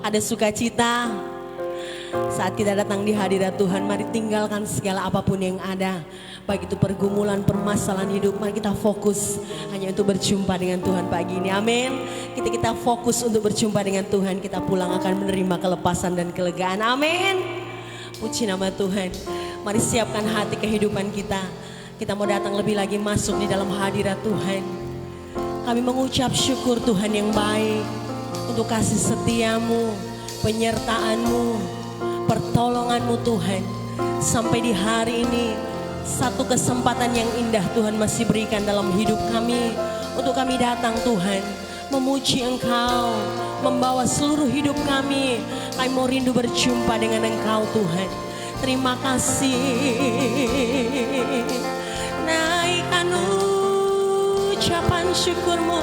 Ada sukacita saat kita datang di hadirat Tuhan. Mari tinggalkan segala apapun yang ada, baik itu pergumulan, permasalahan hidup. Mari kita fokus hanya untuk berjumpa dengan Tuhan pagi ini. Amin. Kita fokus untuk berjumpa dengan Tuhan. Kita pulang akan menerima kelepasan dan kelegaan. Amin. Puji nama Tuhan. Mari siapkan hati kehidupan kita. Kita mau datang lebih lagi masuk di dalam hadirat Tuhan. Kami mengucap syukur Tuhan yang baik untuk kasih setiamu, penyertaanmu, pertolonganmu Tuhan. Sampai di hari ini, satu kesempatan yang indah Tuhan masih berikan dalam hidup kami. Untuk kami datang Tuhan, memuji Engkau, membawa seluruh hidup kami. Kami mau rindu berjumpa dengan Engkau Tuhan. Terima kasih. Naikkan ucapan syukurmu.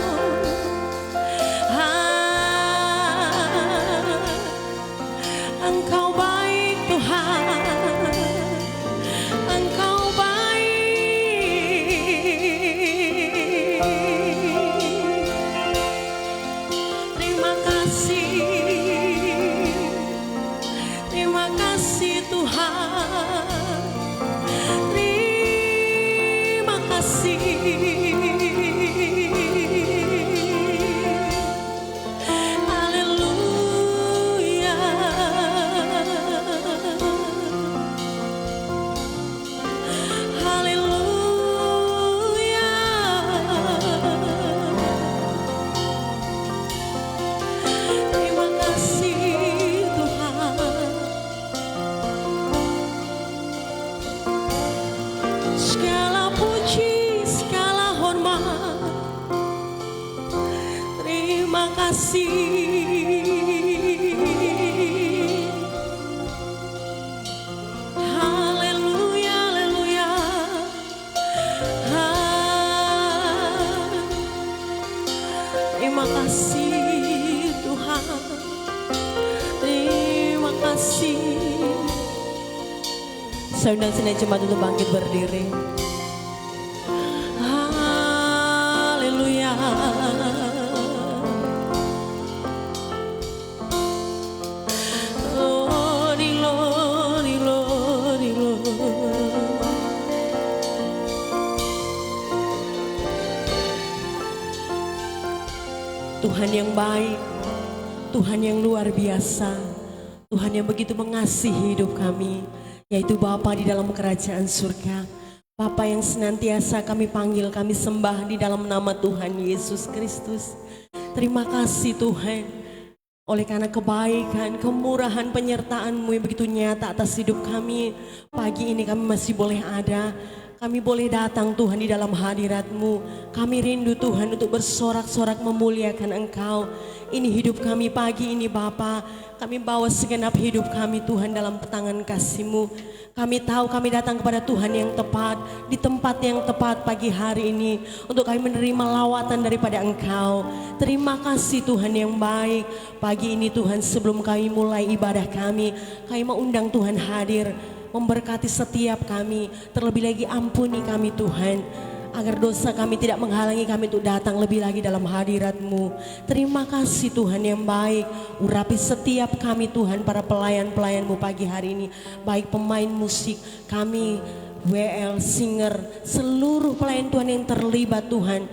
Engkau baik Tuhan, Engkau baik. Terima kasih Tuhan. Terima kasih. Segala puji, segala hormat, terima kasih. Haleluya, haleluya. Terima kasih Tuhan. Terima kasih. Saya undang senang jemaat untuk bangkit berdiri. Haleluya. Lord, Lord, Lord, Lord. Tuhan yang baik, Tuhan yang luar biasa, Tuhan yang begitu mengasihi hidup kami, yaitu Bapa di dalam kerajaan surga. Bapa yang senantiasa kami panggil, kami sembah di dalam nama Tuhan Yesus Kristus. Terima kasih Tuhan, oleh karena kebaikan, kemurahan, penyertaan-Mu yang begitu nyata atas hidup kami. Pagi ini kami masih boleh ada, kami boleh datang Tuhan di dalam hadirat-Mu. Kami rindu Tuhan untuk bersorak-sorak memuliakan Engkau. Ini hidup kami pagi ini Bapa. Kami bawa segenap hidup kami Tuhan dalam tangan kasih-Mu. Kami tahu kami datang kepada Tuhan yang tepat, di tempat yang tepat pagi hari ini, untuk kami menerima lawatan daripada Engkau. Terima kasih Tuhan yang baik. Pagi ini Tuhan, sebelum kami mulai ibadah kami mau undang Tuhan hadir, memberkati setiap kami. Terlebih lagi ampuni kami Tuhan, agar dosa kami tidak menghalangi kami untuk datang lebih lagi dalam hadirat-Mu. Terima kasih Tuhan yang baik. Urapi setiap kami Tuhan, para pelayan-pelayan-Mu pagi hari ini, baik pemain musik kami, WL, singer, seluruh pelayan Tuhan yang terlibat Tuhan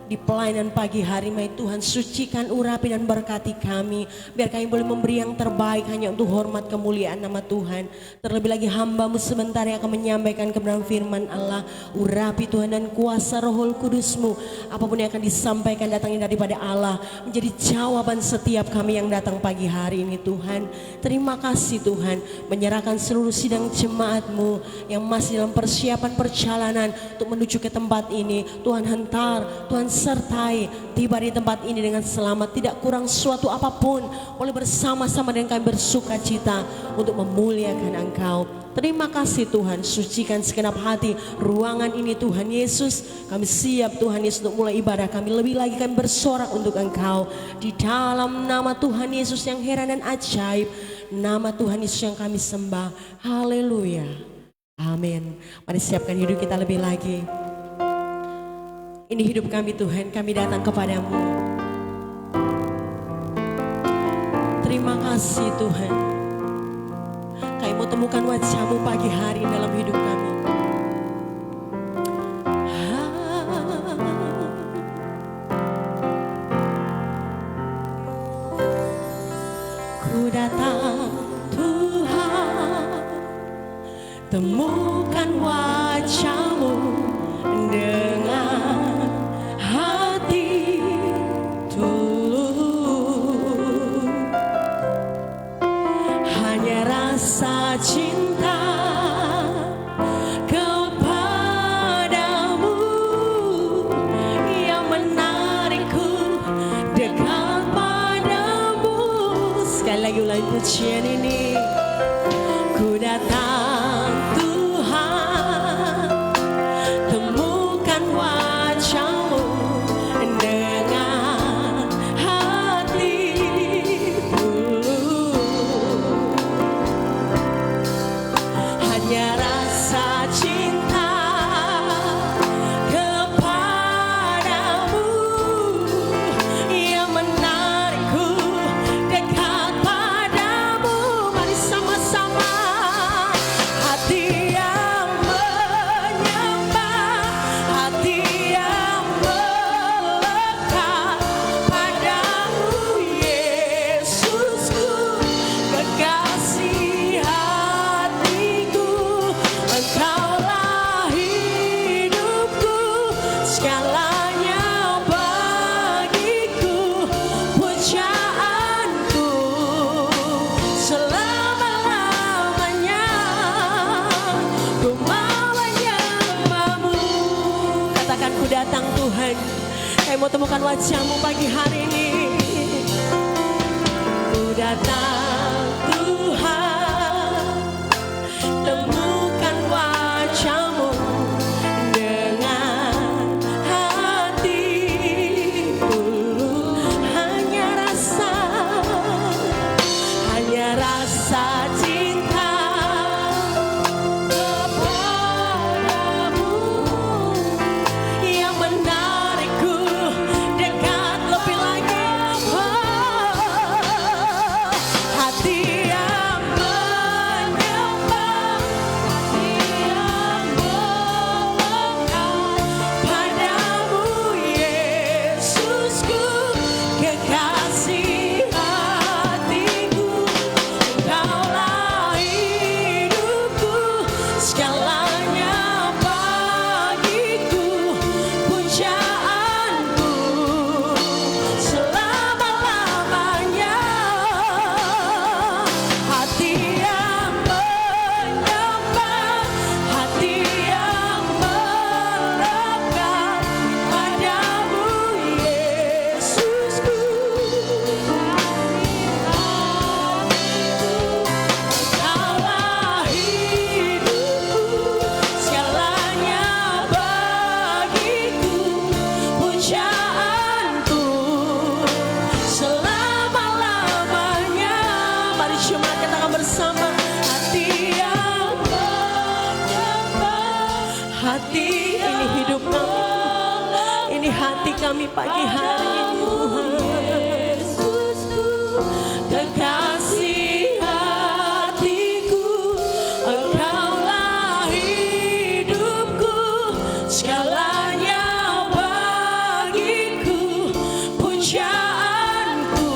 di pelayanan pagi hari. Mai Tuhan sucikan, urapi dan berkati kami, biar kami boleh memberi yang terbaik hanya untuk hormat kemuliaan nama Tuhan. Terlebih lagi hamba-Mu sebentar yang akan menyampaikan kebenaran firman Allah. Urapi Tuhan dan kuasa Roh Kudus-Mu, apapun yang akan disampaikan datangnya daripada Allah, menjadi jawaban setiap kami yang datang pagi hari ini Tuhan. Terima kasih Tuhan, menyerahkan seluruh sidang jemaat-Mu yang masih dalam persiapan perjalanan untuk menuju ke tempat ini. Tuhan hantar, Tuhan sertai, tiba di tempat ini dengan selamat, tidak kurang suatu apapun. Boleh bersama-sama dengan kami bersuka cita untuk memuliakan Engkau. Terima kasih Tuhan, sucikan segenap hati ruangan ini Tuhan Yesus. Kami siap Tuhan Yesus untuk mulai ibadah kami. Lebih lagi kami bersorak untuk Engkau. Di dalam nama Tuhan Yesus yang heran dan ajaib, nama Tuhan Yesus yang kami sembah. Haleluya. Amin. Mari siapkan hidup kita lebih lagi. Ini hidup kami Tuhan, kami datang kepadamu. Terima kasih Tuhan. Kami mau temukan wajah-Mu pagi hari dalam hidup kami. Ku datang Tuhan, temukan wajah-Mu dengan hati tulus. Hanya rasa cinta kepadamu yang menarikku dekat padamu. Sekali lagi ulangi pujian ini. Ku datang Tuhan, temukan wajah-Mu dengan hati tulus. Hanya rasa cinta kepadamu yang menarikku dekat padamu. Mari sama-sama. Hati yang menyembah, hati yang melekat padamu, Yesusku, kekasih hatiku. Engkaulah hidupku, segalanya bagiku, pujaanku selama-lamanya. Ku mau menyembah-Mu. Katakan, ku datang Tuhan. Saya mau temukan wajah-Mu pagi hari ini. Ku datang Tuhan, temukan wajah-Mu dengan hati tulus. Hanya rasa cinta kepadamu yang menarikku dekat lebih lagi. Hati yang menyembah, hati yang melekat padamu, Yesusku, kekasih hatiku. Engkaulah hidupku, segalanya bagiku, pujaanku selama-lamanya. Hati yang menyembah, hati yang melekat padamu, Yesusku. Engkaulah hidupku, segalanya bagiku, pujaanku selama-lamanya. Mari cuma katakan bersama. Hati yang menyembah, hati ini hidup kami, ini hati kami pagi hari ini Tuhan. Kekasih hatiku, Engkaulah hidupku, segalanya bagiku, pujaanku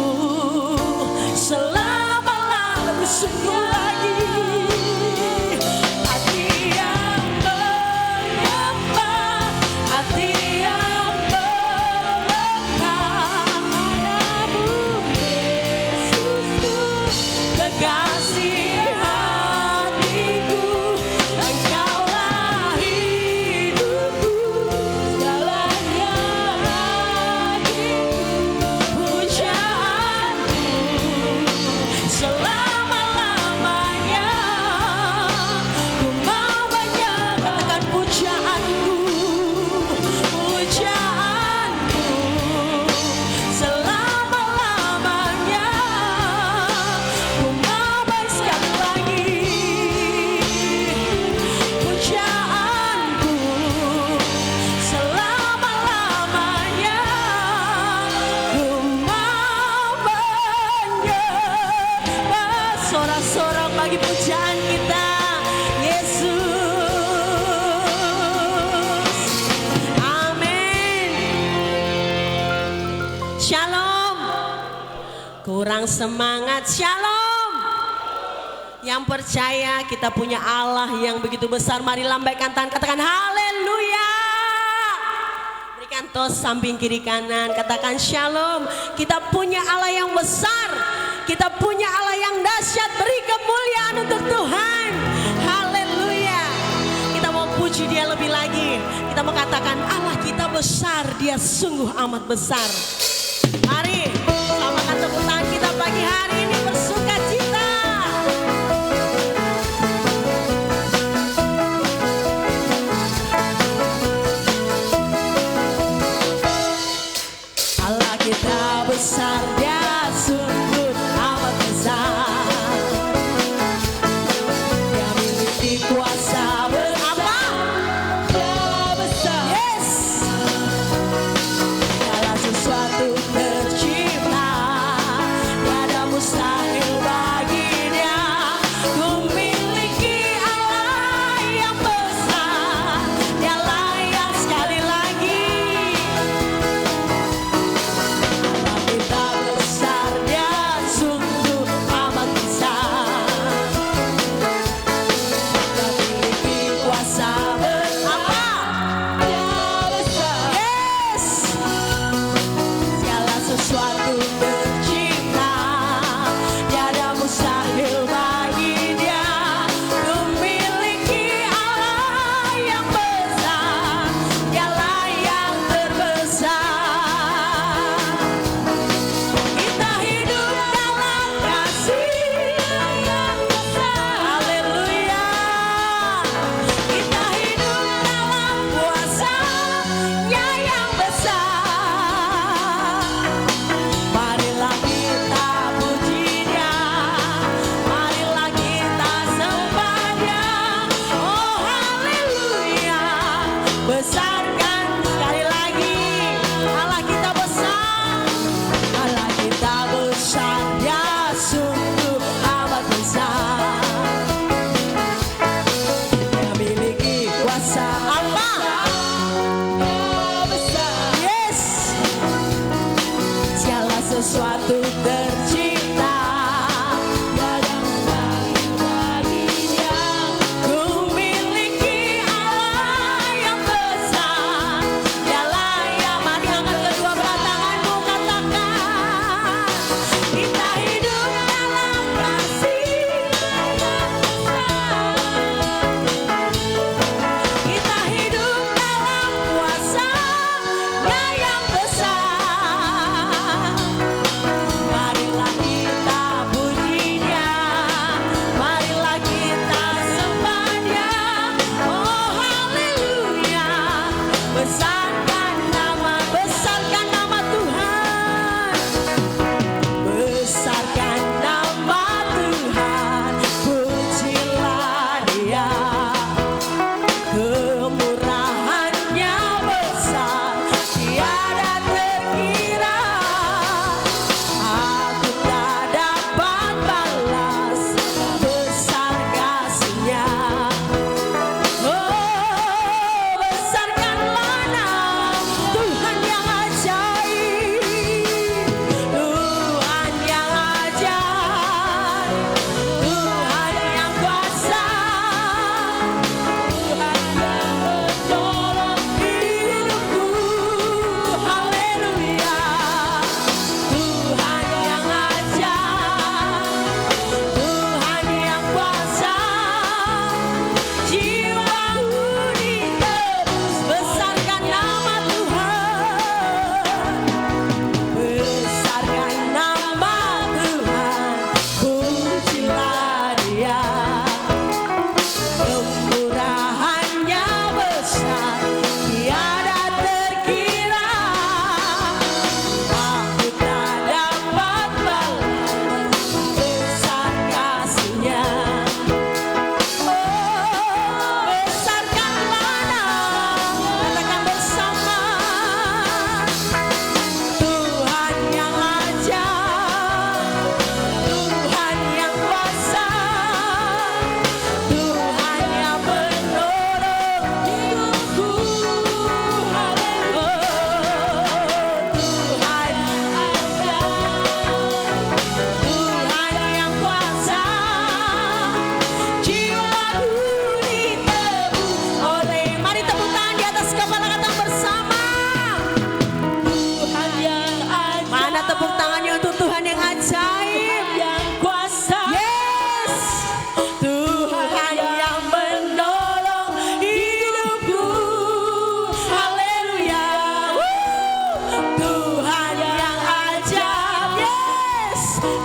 selama-lamanya. Sungguh lagi. Hati yang menyembah, hati yang melekat sorak-sorak bagi pujian kita, Yesus. Amin. Shalom. Kurang semangat, shalom. Yang percaya kita punya Allah yang begitu besar, mari lambaikan tangan, katakan haleluya. Berikan tos samping kiri kanan, katakan shalom. Kita punya Allah yang besar, kita punya Allah yang dahsyat. Beri kemuliaan untuk Tuhan. Haleluya. Kita mau puji Dia lebih lagi. Kita mau katakan Allah kita besar, Dia sungguh amat besar. Mari samakan tepuk tangan kita pagi hari ini bersukacita. Allah kita besar, Dia sungguh amat besar. Dia memiliki kuasa berapa? Dia besar. Yes. Segala sesuatu tercipta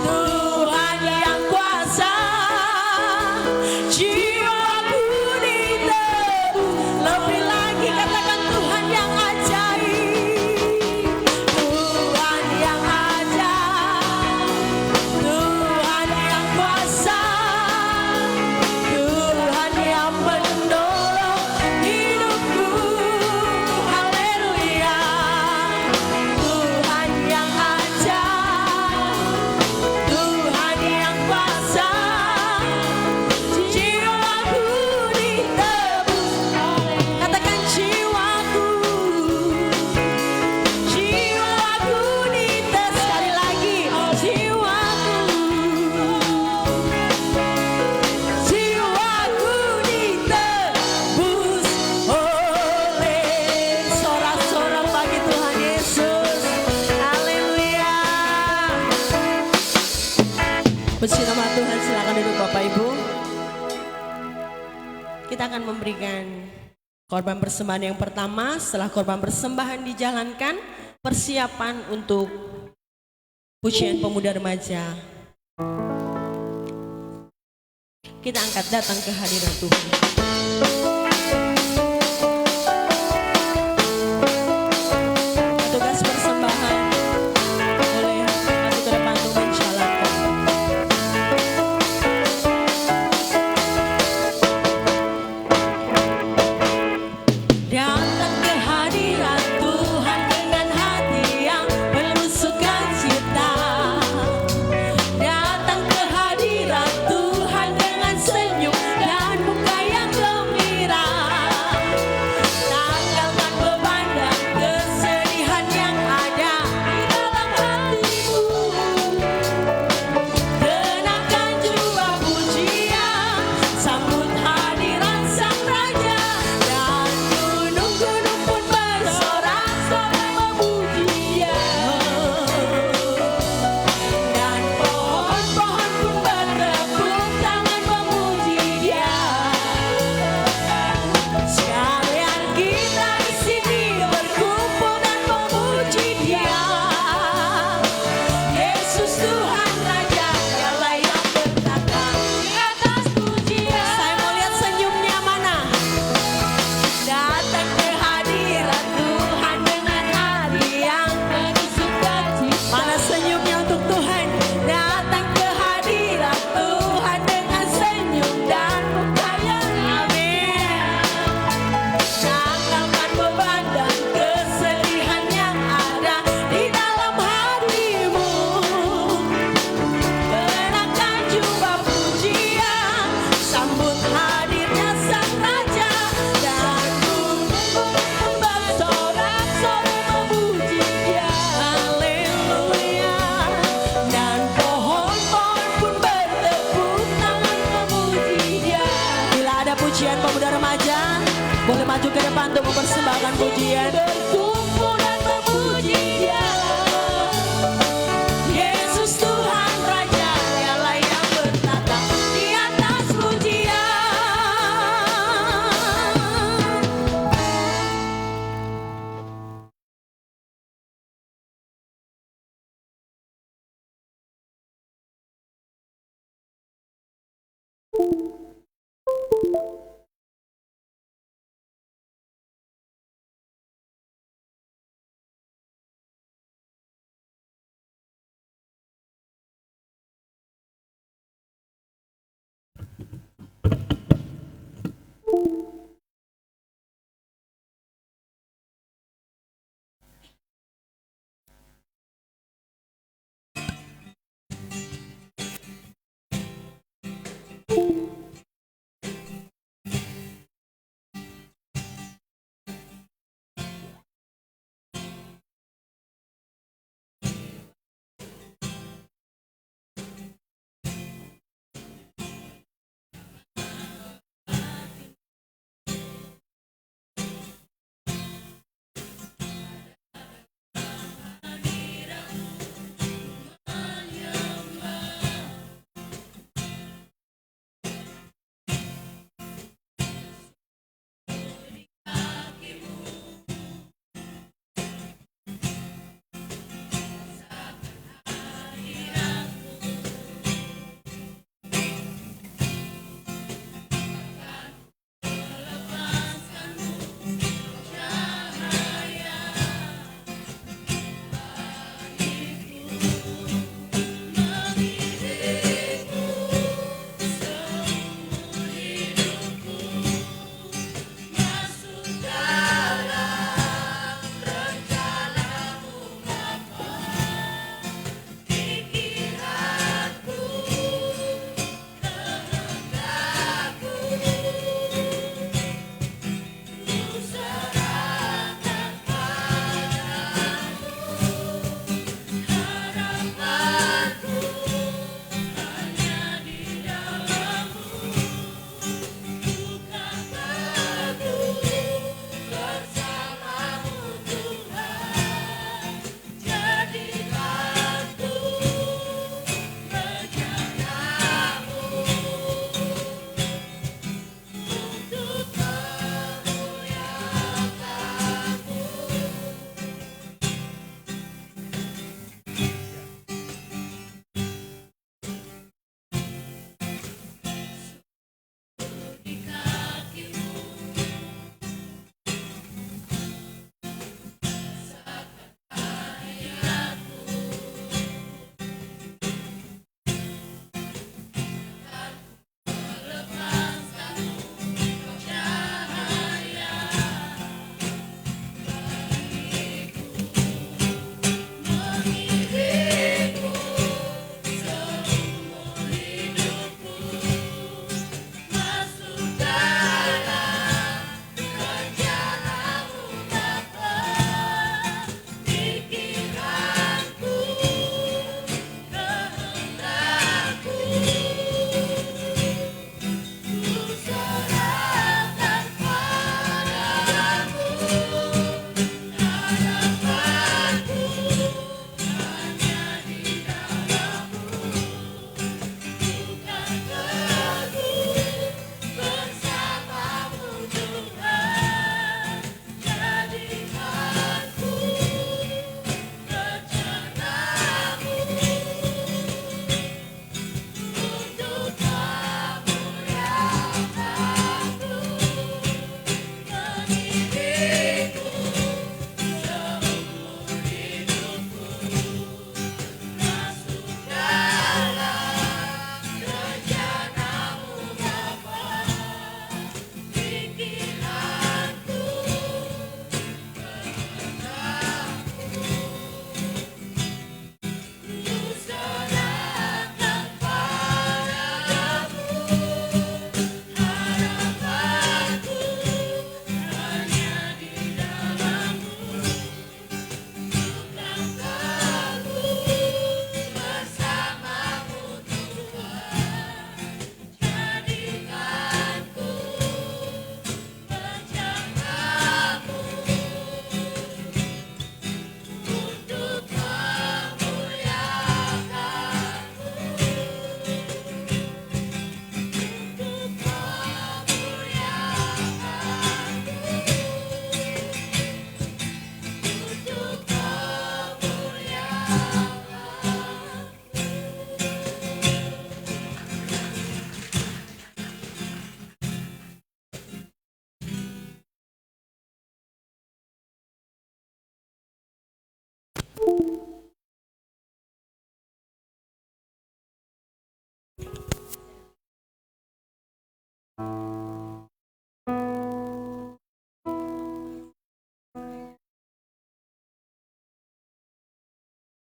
Tuhan yang kuasa, jiwaku ditebus. Lebih lagi katakan Tuhan yang ajaib, Tuhan yang ajaib, Tuhan yang kuasa, Tuhan yang menolong hidupku. Haleluya. Tuhan yang ajaib, Tuhan yang kuasa, jiwaku ditebus. Katakan jiwaku, jiwaku ditebus. Sekali lagi, jiwaku, jiwaku ditebus oleh sorak-sorak bagi Tuhan Yesus. Haleluya. Puji nama Tuhan. Silakan duduk Bapak Ibu. Kita akan memberikan korban persembahan yang pertama. Setelah korban persembahan dijalankan, persiapan untuk pujian pemuda remaja. Kita angkat datang ke hadirat Tuhan. Tugas persembahan boleh maju ke depan untuk menjalankan. Datang ke hadirat Tuhan dengan hati yang penuh sukacita. Datang ke hadirat Tuhan dengan senyum dan muka yang gembira. Tanggalkan beban dan kesedihan yang ada di dalam hatimu. Kenakan jubah pujian, sambut hadirat Sang Raja. Dan gunung-gunung pun bersorak-sorai memuji Dia. Dan pohon-pohon pun bertepuk tangan memuji Dia. Sekalian kita di sini berkumpul dan memuji Dia. Yesus Tuhan Raja, Dialah yang bertata di atas pujian. Saya mau lihat senyumnya mana. Datang ke hadirat Tuhan dengan hati yang penuh sukacita. Mana senyumnya untuk Tuhan? Datang ke hadirat Tuhan dengan senyum dan muka yang amin. Tanggalkan beban dan kesedihan yang ada di dalam hatimu. Kenakan jubah pujian, sambut hadirnya Sang Raja. Dan gunung-gunung bersorak-sorai memuji Dia. Haleluya. Dan pohon-pohon pun bertepuk tangan memuji Dia. Bila ada pujian pemuda remaja, boleh maju ke depan untuk mempersembahkan pujian. Berkumpul dan memuji Dia. Yesus Tuhan Raja, Dialah yang bertata di atas pujian.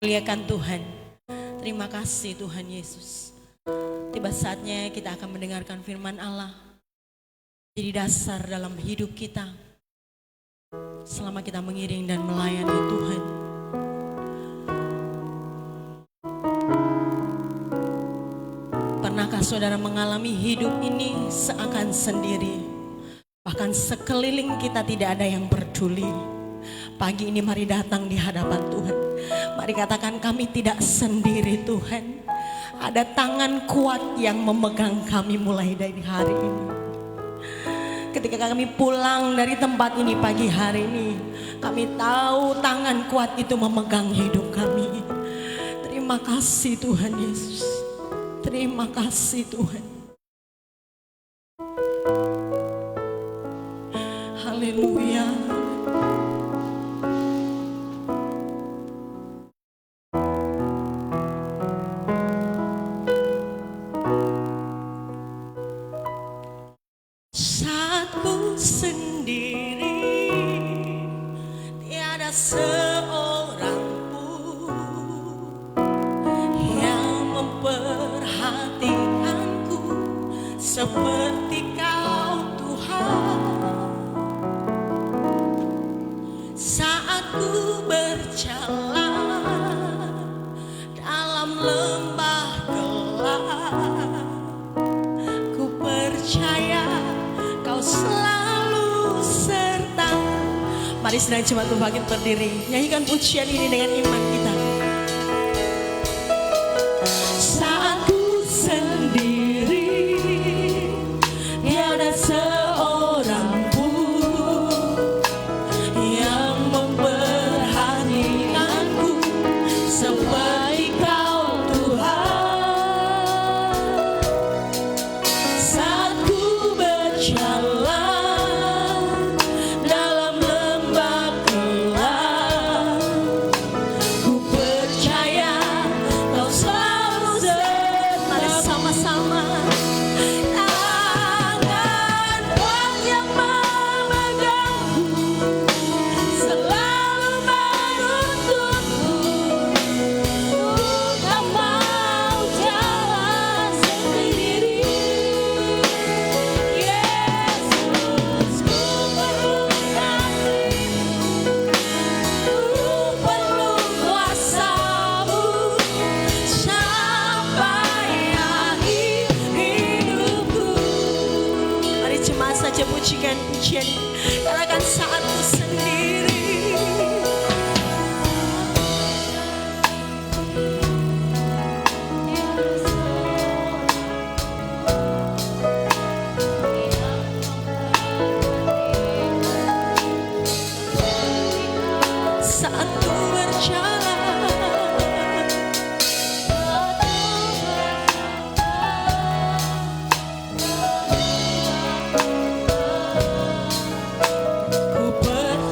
Muliakan Tuhan. Terima kasih Tuhan Yesus. Tiba saatnya kita akan mendengarkan firman Allah. Jadi dasar dalam hidup kita. Selama kita mengiring dan melayani Tuhan. Pernahkah saudara mengalami hidup ini seakan sendiri? Bahkan sekeliling kita tidak ada yang peduli. Pagi ini mari datang di hadapan Tuhan. Mari katakan kami tidak sendiri Tuhan. Ada tangan kuat yang memegang kami mulai dari hari ini. Ketika kami pulang dari tempat ini pagi hari ini, kami tahu tangan kuat itu memegang hidup kami. Terima kasih Tuhan Yesus. Terima kasih Tuhan. Haleluya. Saatku sendiri, tiada seorang pun yang memperhatikanku seperti Kau Tuhan. Saat ku berjalan dalam lembah gelap, ku percaya Kau selalu serta. Mari sedang coba tuh bangkit berdiri, nyanyikan pujian ini dengan iman kita. Saat ku sendiri, tiada seorang pun yang memperhatikanku seperti Kau Tuhan. Saat ku berjalan dalam lembah gelap, ku percaya Kau selalu serta. Mari sama-sama. Tangan kuat yang memegangku selalu menuntunku. Tak mau jalan sendiri. Yesus, ku perlu kasih-Mu, ku perlu kuasa-Mu sampai akhir hidupku. Mari cuma saja pujikan pujian, katakan saatku sendiri. Saat ku berjalan, ku percaya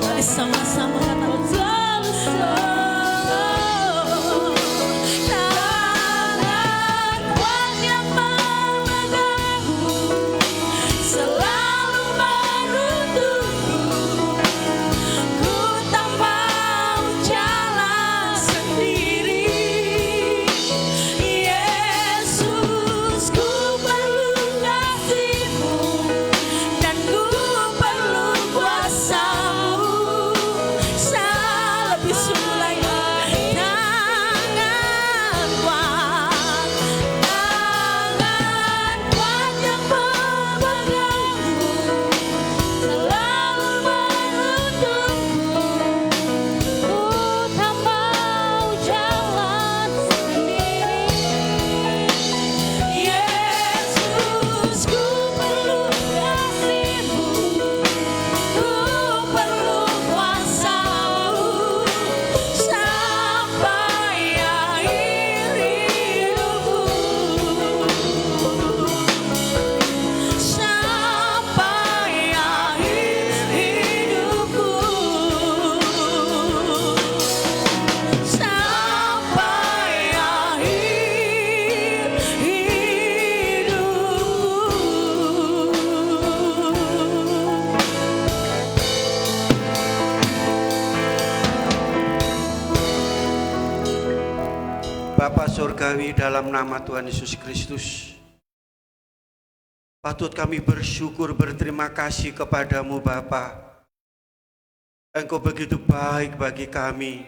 Surgawi dalam nama Tuhan Yesus Kristus. Patut kami bersyukur, berterima kasih kepadamu Bapa. Engkau begitu baik bagi kami,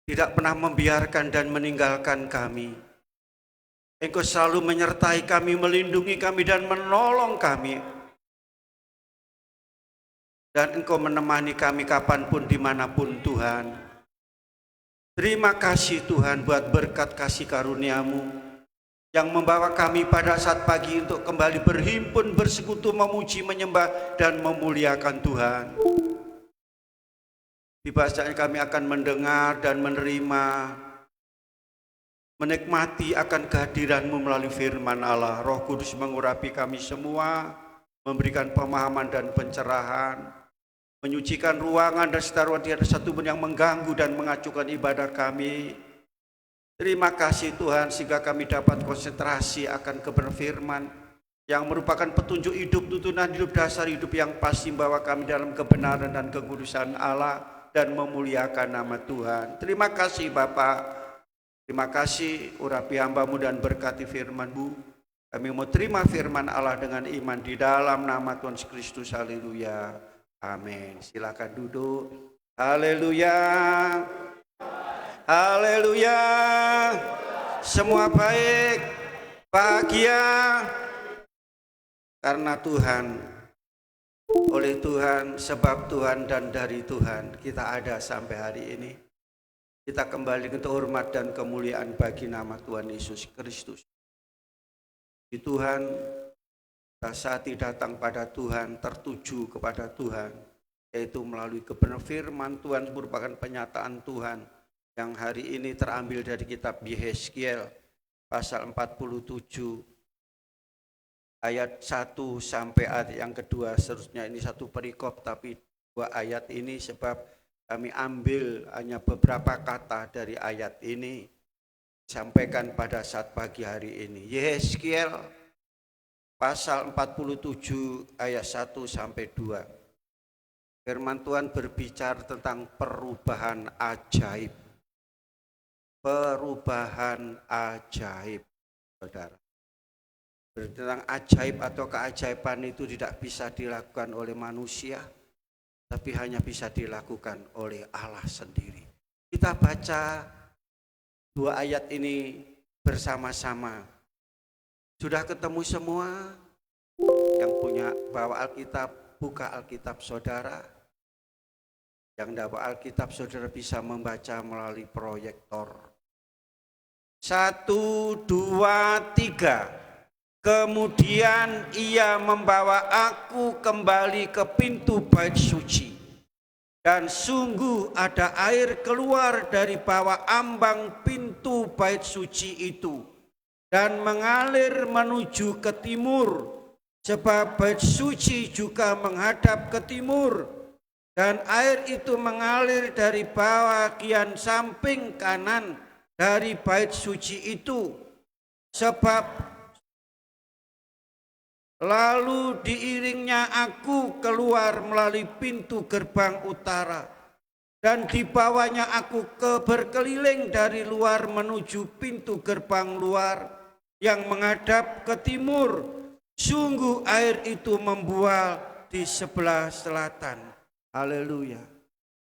tidak pernah membiarkan dan meninggalkan kami. Engkau selalu menyertai kami, melindungi kami dan menolong kami. Dan Engkau menemani kami kapanpun, dimanapun Tuhan. Terima kasih Tuhan buat berkat kasih karunia-Mu yang membawa kami pada saat pagi untuk kembali berhimpun, bersekutu, memuji, menyembah, dan memuliakan Tuhan. Tiba saatnya kami akan mendengar dan menerima, menikmati akan kehadiran-Mu melalui firman Allah. Roh Kudus mengurapi kami semua, memberikan pemahaman dan pencerahan, menyucikan ruangan dan setiap tiada satu pun yang mengganggu dan mengacuhkan ibadah kami. Terima kasih Tuhan sehingga kami dapat konsentrasi akan kebenaran firman yang merupakan petunjuk hidup, tuntunan hidup, dasar hidup yang pasti membawa kami dalam kebenaran dan kekudusan Allah dan memuliakan nama Tuhan. Terima kasih Bapa. Terima kasih urapi hamba-Mu dan berkati firman-Mu. Kami mau terima firman Allah dengan iman di dalam nama Tuhan Yesus Kristus. Haleluya. Amin. Silakan duduk. Haleluya. Haleluya. Semua baik, bahagia karena Tuhan, oleh Tuhan, sebab Tuhan dan dari Tuhan kita ada sampai hari ini. Kita kembali ke hormat dan kemuliaan bagi nama Tuhan Yesus Kristus. Di Tuhan, saat datang pada Tuhan, tertuju kepada Tuhan, yaitu melalui kebenaran firman Tuhan merupakan penyataan Tuhan yang hari ini terambil dari kitab Yehezkiel pasal 47 ayat 1 sampai ayat yang kedua. Seterusnya ini satu perikop tapi dua ayat ini sebab kami ambil hanya beberapa kata dari ayat ini sampaikan pada saat pagi hari ini. Yehezkiel pasal 47 ayat 1 sampai 2. Firman Tuhan berbicara tentang perubahan ajaib. Perubahan ajaib, saudara. Tentang ajaib atau keajaiban itu tidak bisa dilakukan oleh manusia, tapi hanya bisa dilakukan oleh Allah sendiri. Kita baca dua ayat ini bersama-sama. Sudah ketemu semua? Yang punya bawa Alkitab, buka Alkitab saudara. Yang tidak bawa Alkitab saudara bisa membaca melalui proyektor. 1, 2, 3. Kemudian ia membawa aku kembali ke pintu bait suci. Dan sungguh ada air keluar dari bawah ambang pintu bait suci itu dan mengalir menuju ke timur, sebab bait suci juga menghadap ke timur, dan air itu mengalir dari bagian samping kanan dari bait suci itu, sebab lalu diiringnya aku keluar melalui pintu gerbang utara, dan dibawanya aku berkeliling dari luar menuju pintu gerbang luar yang menghadap ke timur. Sungguh air itu membual di sebelah selatan. Haleluya.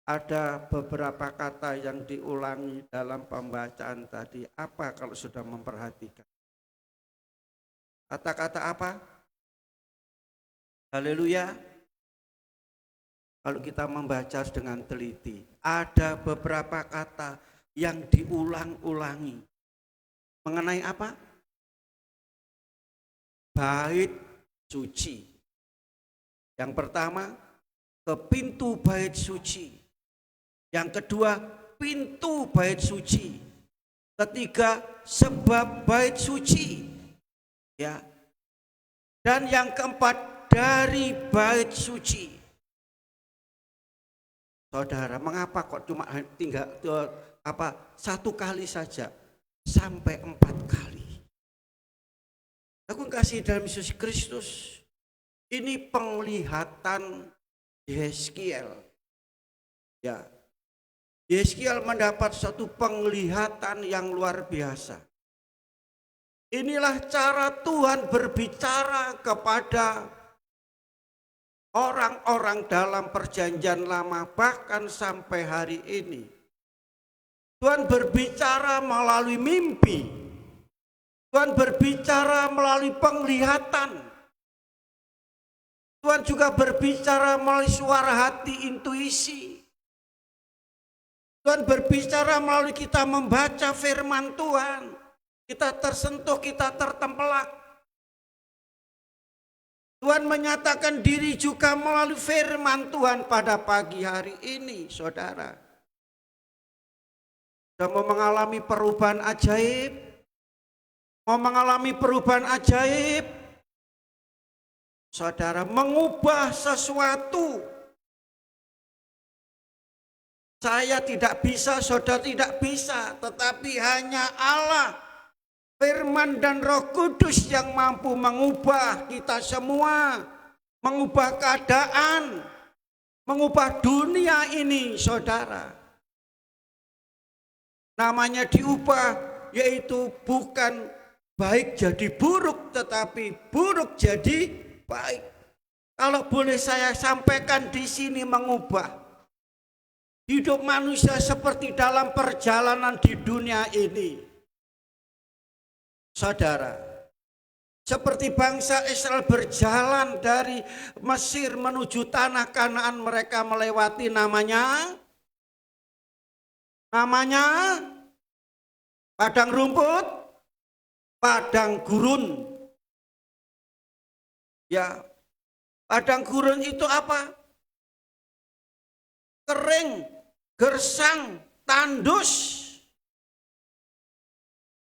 Ada beberapa kata yang diulangi dalam pembacaan tadi. Apa kalau sudah memperhatikan? Kata-kata apa? Haleluya. Kalau kita membaca dengan teliti, ada beberapa kata yang diulang-ulangi. Mengenai apa? Bait suci. Yang pertama, ke pintu bait suci. Yang kedua, pintu bait suci. Ketiga, sebab bait suci. Ya. Dan yang keempat, dari bait suci. Saudara, mengapa kok cuma tinggal satu kali saja sampai 4 kali? Aku kasih dalam Yesus Kristus. Ini penglihatan Yehezkiel. Ya. Yeskiel mendapat satu penglihatan yang luar biasa. Inilah cara Tuhan berbicara kepada orang-orang dalam perjanjian lama, bahkan sampai hari ini. Tuhan berbicara melalui mimpi. Tuhan berbicara melalui penglihatan. Tuhan juga berbicara melalui suara hati, intuisi. Tuhan berbicara melalui kita membaca firman Tuhan. Kita tersentuh, kita tertempelak. Tuhan menyatakan diri juga melalui firman Tuhan pada pagi hari ini, saudara. Sudah mau mengalami perubahan ajaib? Mau mengalami perubahan ajaib? Saudara, mengubah sesuatu. Saya tidak bisa, saudara tidak bisa, tetapi hanya Allah, Firman dan Roh Kudus yang mampu mengubah kita semua, mengubah keadaan, mengubah dunia ini, saudara. Namanya diubah, yaitu bukan baik jadi buruk, tetapi buruk jadi baik. Kalau boleh saya sampaikan di sini, mengubah hidup manusia seperti dalam perjalanan di dunia ini. Saudara, seperti bangsa Israel berjalan dari Mesir menuju tanah Kanaan, mereka melewati namanya padang rumput, padang gurun. Ya, padang gurun itu apa? Kering, gersang, tandus.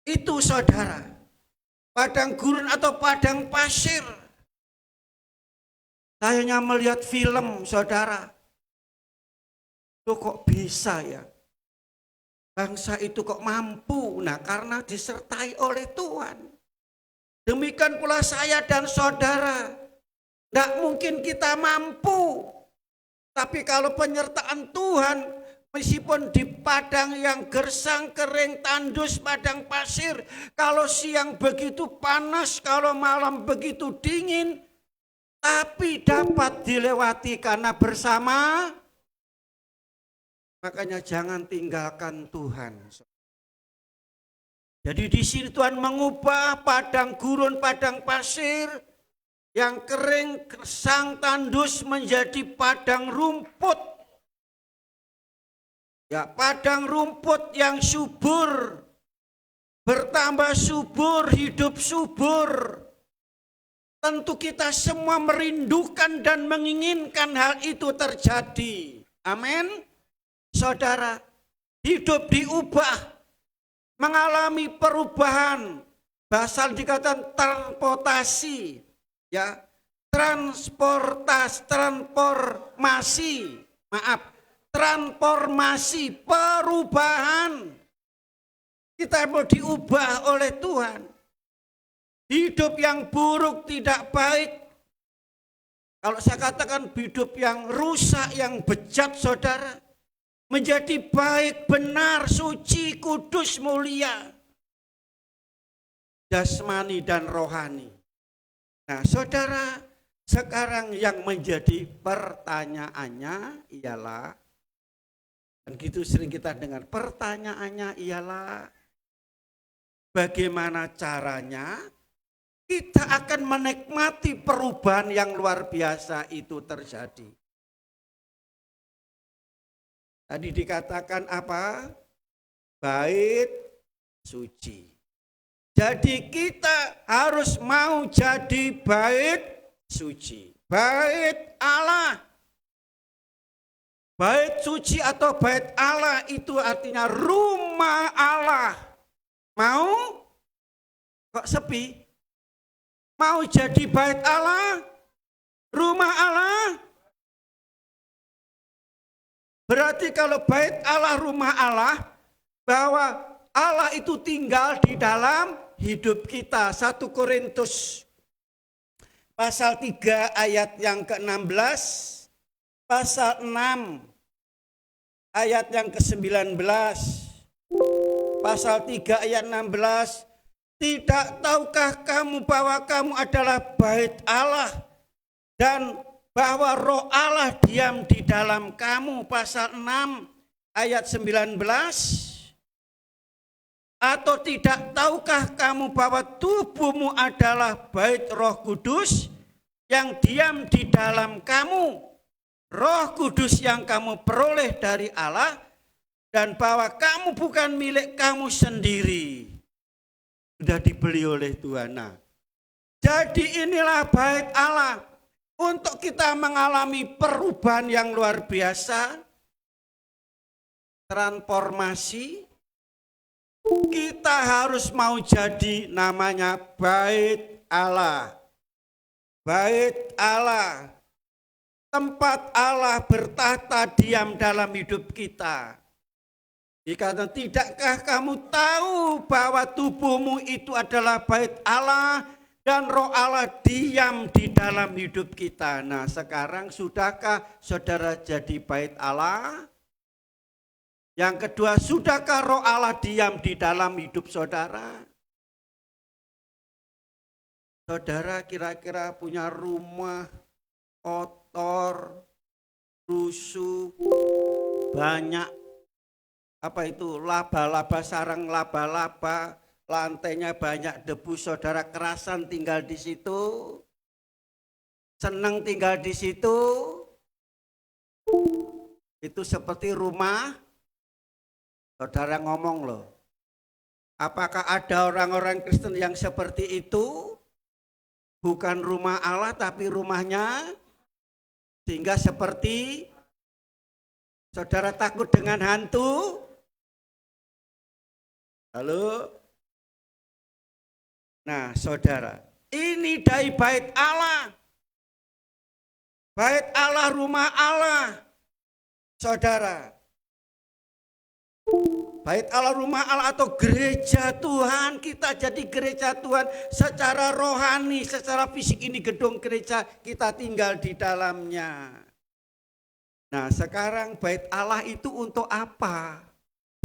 Itu saudara, padang gurun atau padang pasir. Saya hanya melihat film, saudara. Itu kok bisa ya? Bangsa itu kok mampu? Nah, karena disertai oleh Tuhan. Demikian pula saya dan saudara. Tidak mungkin kita mampu. Tapi kalau penyertaan Tuhan, meskipun di padang yang gersang, kering, tandus, padang pasir, kalau siang begitu panas, kalau malam begitu dingin, tapi dapat dilewati karena bersama. Makanya jangan tinggalkan Tuhan. Jadi di sini Tuhan mengubah padang gurun, padang pasir yang kering, gersang, tandus menjadi padang rumput. Ya, padang rumput yang subur, bertambah subur, hidup subur. Tentu kita semua merindukan dan menginginkan hal itu terjadi. Amin. Saudara, hidup diubah, mengalami perubahan. Bahasa dikatakan transportasi, ya, transformasi, perubahan. Kita mau diubah oleh Tuhan. Hidup yang buruk tidak baik. Kalau saya katakan hidup yang rusak, yang bejat, saudara, menjadi baik, benar, suci, kudus, mulia, jasmani dan rohani. Nah, saudara, sekarang yang menjadi pertanyaannya ialah, dan gitu sering kita dengar, pertanyaannya ialah bagaimana caranya kita akan menikmati perubahan yang luar biasa itu terjadi. Tadi dikatakan apa? Bait suci. Jadi kita harus mau jadi bait suci. Bait Allah. Bait suci atau bait Allah itu artinya rumah Allah. Mau? Kok sepi? Mau jadi bait Allah? Rumah Allah? Berarti kalau bait Allah, rumah Allah, bahwa Allah itu tinggal di dalam hidup kita. 1 Korintus pasal 3 ayat yang ke-16, pasal 6 ayat yang ke-19. Pasal 3 ayat 16. Tidak tahukah kamu bahwa kamu adalah bait Allah dan bahwa roh Allah diam di dalam kamu. Pasal 6 ayat 19. Atau tidak tahukah kamu bahwa tubuhmu adalah bait Roh Kudus yang diam di dalam kamu, Roh Kudus yang kamu peroleh dari Allah, dan bahwa kamu bukan milik kamu sendiri, sudah dibeli oleh Tuhan. Nah, jadi inilah bait Allah. Untuk kita mengalami perubahan yang luar biasa, transformasi, kita harus mau jadi namanya bait Allah. Bait Allah, tempat Allah bertahta diam dalam hidup kita. Dikatakan, tidakkah kamu tahu bahwa tubuhmu itu adalah bait Allah dan roh Allah diam di dalam hidup kita. Nah, sekarang sudahkah saudara jadi bait Allah? Yang kedua, sudahkah roh Allah diam di dalam hidup saudara? Saudara kira-kira punya rumah kotor, rusuh, banyak laba-laba, sarang laba-laba, lantainya banyak debu, saudara kerasan tinggal di situ, senang tinggal di situ, itu seperti rumah. Saudara ngomong loh, apakah ada orang-orang Kristen yang seperti itu? Bukan rumah Allah tapi rumahnya, sehingga seperti saudara takut dengan hantu. Halo? Nah saudara, ini dari bait Allah. Bait Allah, rumah Allah. Saudara, bait Allah, rumah Allah atau gereja Tuhan. Kita jadi gereja Tuhan secara rohani, secara fisik ini gedung gereja, kita tinggal di dalamnya. Nah sekarang bait Allah itu untuk apa?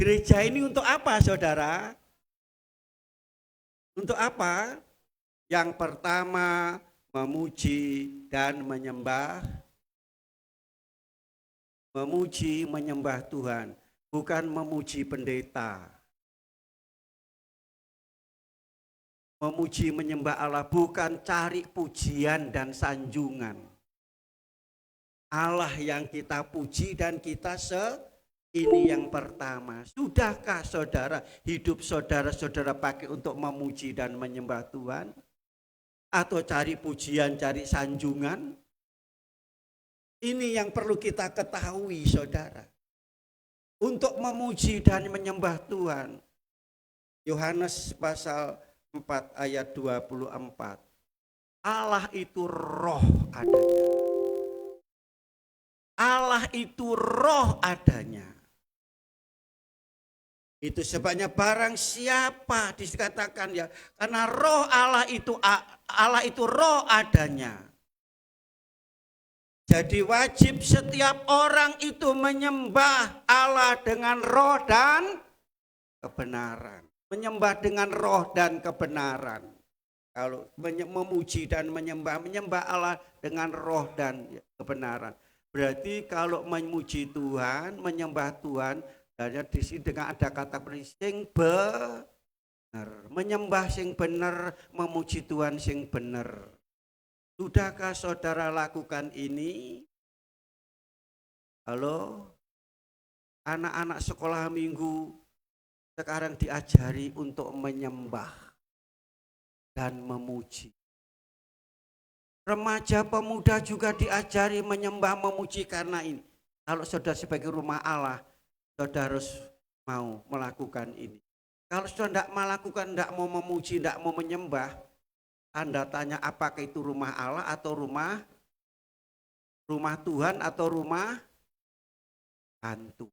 Gereja ini untuk apa saudara? Untuk apa? Yang pertama, memuji dan menyembah. Memuji, menyembah Tuhan. Bukan memuji pendeta. Memuji menyembah Allah bukan cari pujian dan sanjungan. Allah yang kita puji dan kita ini yang pertama. Sudahkah saudara hidup saudara-saudara pakai untuk memuji dan menyembah Tuhan? Atau cari pujian, cari sanjungan? Ini yang perlu kita ketahui saudara. Untuk memuji dan menyembah Tuhan. Yohanes pasal 4 ayat 24. Allah itu roh adanya. Allah itu roh adanya. Itu sebabnya barang siapa dikatakan ya, karena roh Allah itu roh adanya. Jadi wajib setiap orang itu menyembah Allah dengan roh dan kebenaran. Menyembah dengan roh dan kebenaran. Kalau memuji dan menyembah Allah dengan roh dan kebenaran. Berarti kalau memuji Tuhan, menyembah Tuhan, dan di sini dengan ada kata sing bener. Menyembah sing bener, memuji Tuhan sing bener. Sudahkah saudara lakukan ini? Halo? Anak-anak sekolah minggu sekarang diajari untuk menyembah dan memuji. Remaja pemuda juga diajari menyembah memuji karena ini. Kalau saudara sebagai rumah Allah, saudara harus mau melakukan ini. Kalau saudara tidak melakukan, tidak mau memuji, tidak mau menyembah, Anda tanya apakah itu rumah Allah atau rumah Tuhan atau rumah hantu.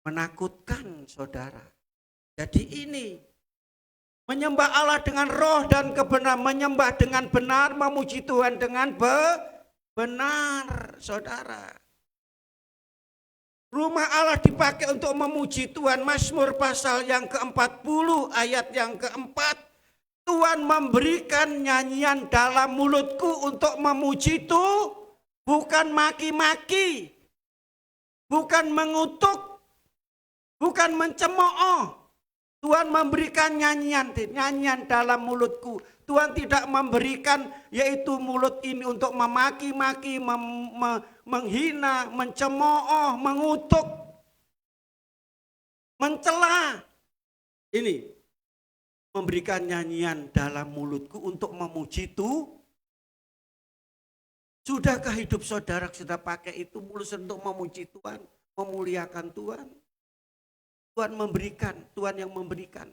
Menakutkan saudara. Jadi ini menyembah Allah dengan roh dan kebenaran, menyembah dengan benar, memuji Tuhan dengan benar saudara. Rumah Allah dipakai untuk memuji Tuhan. Mazmur pasal yang ke-40 ayat yang keempat. Tuhan memberikan nyanyian dalam mulutku untuk memuji itu, bukan maki-maki, bukan mengutuk, bukan mencemooh. Tuhan memberikan nyanyian dalam mulutku. Tuhan tidak memberikan yaitu mulut ini untuk memaki-maki, menghina, mencemooh, mengutuk, mencela. Ini memberikan nyanyian dalam mulutku untuk memuji itu. Sudahkah hidup saudara sudah pakai itu mulut untuk memuji Tuhan, memuliakan Tuhan? Tuhan memberikan, Tuhan yang memberikan.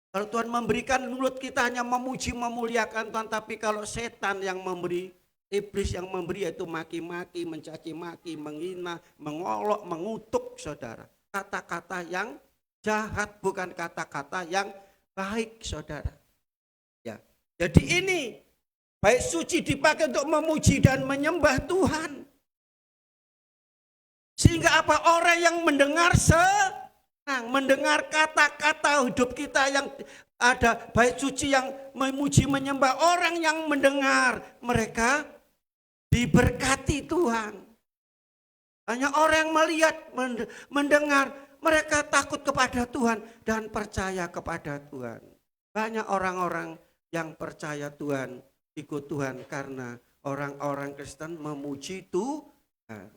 Kalau Tuhan memberikan, mulut kita hanya memuji, memuliakan Tuhan. Tapi kalau setan yang memberi, iblis yang memberi, yaitu maki-maki, mencaci maki, menghina, mengolok, mengutuk saudara. Kata-kata yang jahat, bukan kata-kata yang baik saudara. Ya. Jadi ini, baik suci dipakai untuk memuji dan menyembah Tuhan. Sehingga apa? Orang yang mendengar mendengar kata-kata hidup kita yang ada bait suci yang memuji menyembah, orang yang mendengar mereka diberkati Tuhan. Hanya orang yang melihat mendengar mereka takut kepada Tuhan dan percaya kepada Tuhan. Banyak orang-orang yang percaya Tuhan, ikut Tuhan karena orang-orang Kristen memuji Tuhan.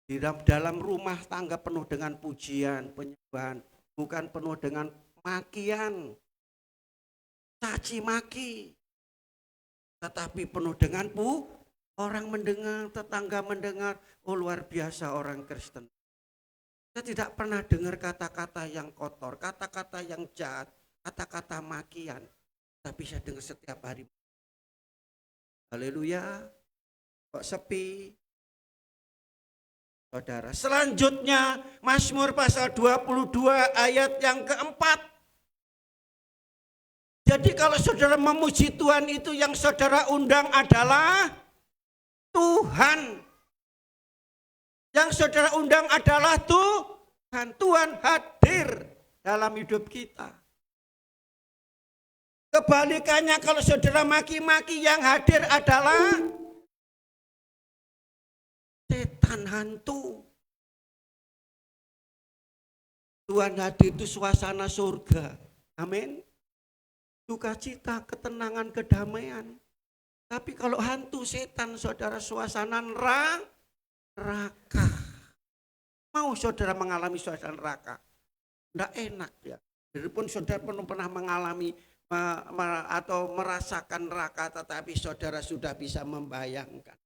Di dalam rumah tangga penuh dengan pujian, penyembahan, bukan penuh dengan makian, caci maki, tetapi penuh dengan orang mendengar, tetangga mendengar, oh luar biasa orang Kristen. Saya tidak pernah dengar kata-kata yang kotor, kata-kata yang jahat, kata-kata makian, tapi saya dengar setiap hari. Haleluya, kok sepi? Saudara, selanjutnya Mazmur pasal 22 ayat yang keempat. Jadi kalau saudara memuji Tuhan itu yang saudara undang adalah Tuhan. Yang saudara undang adalah Tuhan. Tuhan hadir dalam hidup kita. Kebalikannya kalau saudara maki-maki, yang hadir adalah setan hantu. Tuhan hadir itu suasana surga. Amin. Sukacita, ketenangan, kedamaian. Tapi kalau hantu setan saudara, suasana neraka. Mau saudara mengalami suasana neraka? Tidak enak ya. Walaupun saudara pernah mengalami atau merasakan neraka, tetapi saudara sudah bisa membayangkan.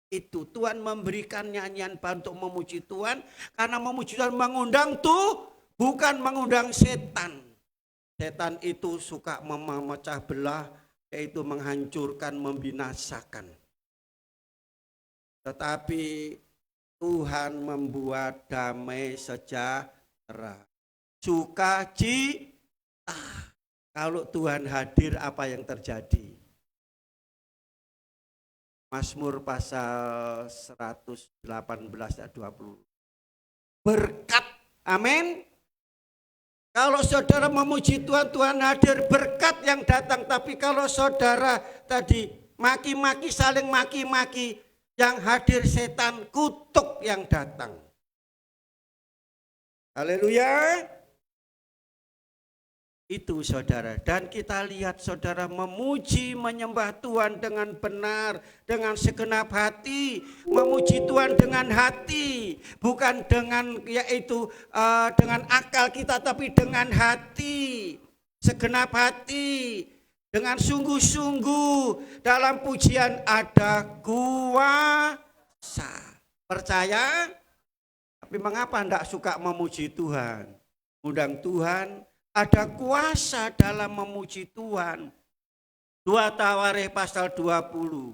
Itu Tuhan memberikan nyanyian untuk memuji Tuhan, karena memuji Tuhan mengundang bukan mengundang setan. Setan itu suka memecah belah, yaitu menghancurkan, membinasakan. Tetapi Tuhan membuat damai sejahtera, sukacita. Kalau Tuhan hadir, apa yang terjadi? Mazmur pasal 118 ayat 20. Berkat, amin. Kalau saudara memuji Tuhan, Tuhan hadir, berkat yang datang. Tapi kalau saudara tadi maki-maki, saling maki-maki, yang hadir setan, kutuk yang datang. Haleluya. Itu saudara, dan kita lihat saudara memuji menyembah Tuhan dengan benar, dengan segenap hati, memuji Tuhan dengan hati, bukan dengan yaitu dengan akal kita, tapi dengan hati, segenap hati, dengan sungguh-sungguh. Dalam pujian ada kuasa. Percaya? Tapi mengapa tidak suka memuji Tuhan? Undang Tuhan. Ada kuasa dalam memuji Tuhan. 2 Tawarikh pasal 20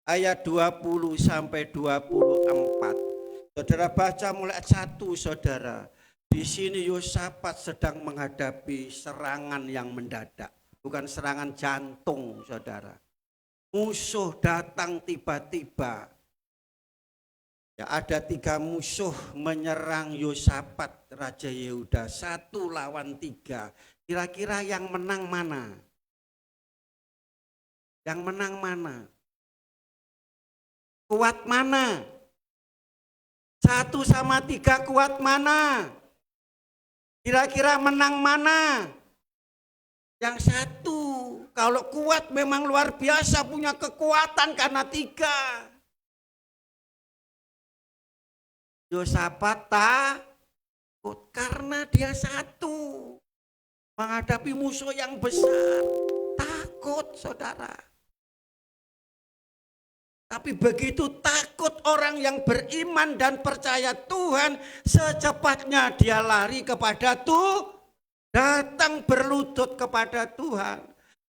ayat 20 sampai 24. Saudara baca mulai 1 saudara. Di sini Yosafat sedang menghadapi serangan yang mendadak, bukan serangan jantung saudara. Musuh datang tiba-tiba. Ya, ada 3 musuh menyerang Yosafat, Raja Yehuda, 1 lawan 3. Kira-kira yang menang mana? Yang menang mana? Kuat mana? 1 sama 3 kuat mana? Kira-kira menang mana? Yang 1. Kalau kuat memang luar biasa, punya kekuatan karena 3. Yosafat takut karena dia 1 menghadapi musuh yang besar. Takut, saudara. Tapi begitu takut orang yang beriman dan percaya Tuhan, secepatnya dia lari kepada Tuhan, datang berlutut kepada Tuhan.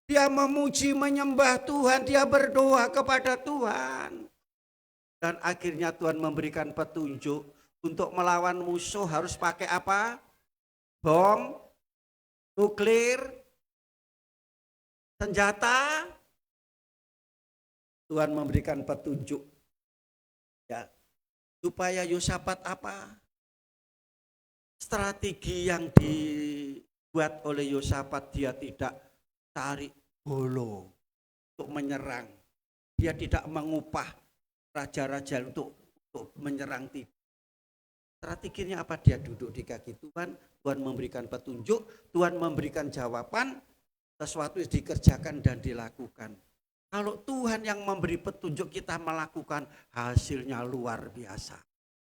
Dia memuji, menyembah Tuhan, dia berdoa kepada Tuhan. Dan akhirnya Tuhan memberikan petunjuk untuk melawan musuh harus pakai apa? Bom, nuklir, senjata. Tuhan memberikan petunjuk. Ya, supaya Yosafat apa? Strategi yang dibuat oleh Yosafat, dia tidak tarik bolo untuk menyerang. Dia tidak mengupah raja-raja untuk menyerang. Strateginya apa? Dia duduk di kaki Tuhan, Tuhan memberikan petunjuk, Tuhan memberikan jawaban, sesuatu yang dikerjakan dan dilakukan. Kalau Tuhan yang memberi petunjuk, kita melakukan, hasilnya luar biasa.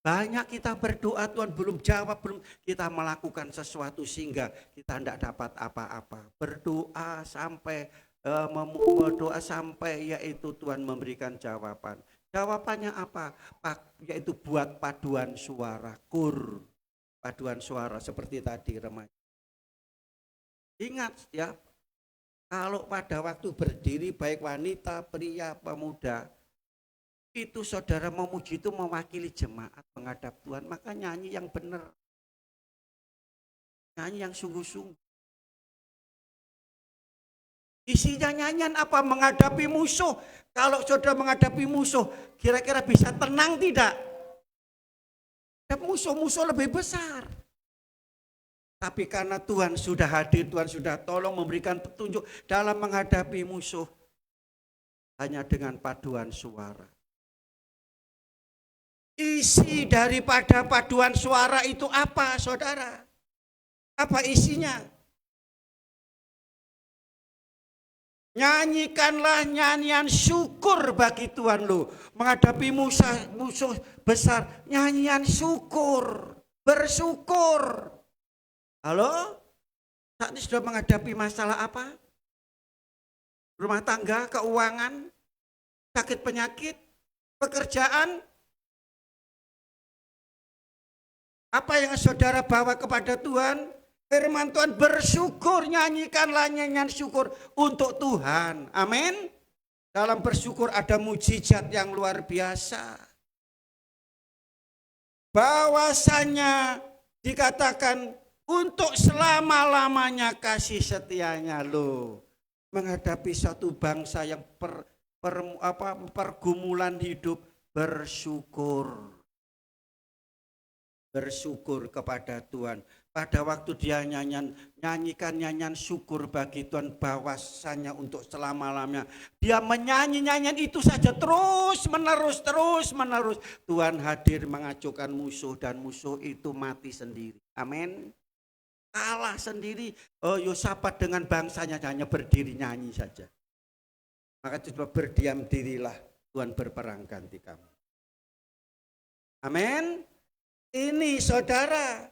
Banyak kita berdoa, Tuhan belum jawab, kita melakukan sesuatu sehingga kita tidak dapat apa-apa. Berdoa sampai yaitu Tuhan memberikan jawaban. Jawabannya apa? Yaitu buat paduan suara, paduan suara seperti tadi remaja. Ingat ya, kalau pada waktu berdiri baik wanita, pria, pemuda, itu saudara memuji itu mewakili jemaat menghadap Tuhan, maka nyanyi yang benar. Nyanyi yang sungguh-sungguh. Isinya nyanyian apa? Menghadapi musuh. Kalau saudara menghadapi musuh, kira-kira bisa tenang tidak? Dan musuh-musuh lebih besar. Tapi karena Tuhan sudah hadir, Tuhan sudah tolong memberikan petunjuk dalam menghadapi musuh. Hanya dengan paduan suara. Isi daripada paduan suara itu apa, saudara? Apa isinya? Nyanyikanlah nyanyian syukur bagi Tuhan lo. Menghadapi musuh besar, nyanyian syukur, bersyukur. Halo? Saat ini sudah menghadapi masalah apa? Rumah tangga, keuangan, sakit penyakit, pekerjaan. Apa yang saudara bawa kepada Tuhan? Firman Tuhan, bersyukur, nyanyikanlah nyanyian syukur untuk Tuhan. Amin. Dalam bersyukur ada mujizat yang luar biasa. Bahwasannya dikatakan untuk selama-lamanya kasih setianya lo. Menghadapi satu bangsa yang pergumulan hidup, bersyukur. Bersyukur kepada Tuhan. Pada waktu dia nyanyikan nyanyian syukur bagi Tuhan, bahwasannya untuk selama-lamanya. Dia menyanyi nyanyian itu saja terus menerus. Tuhan hadir mengacuhkan musuh dan musuh itu mati sendiri. Amin. Kalah sendiri. Yosafat dengan bangsanya hanya berdiri nyanyi saja. Maka coba berdiam dirilah, Tuhan berperang ganti kamu. Amin. Ini saudara.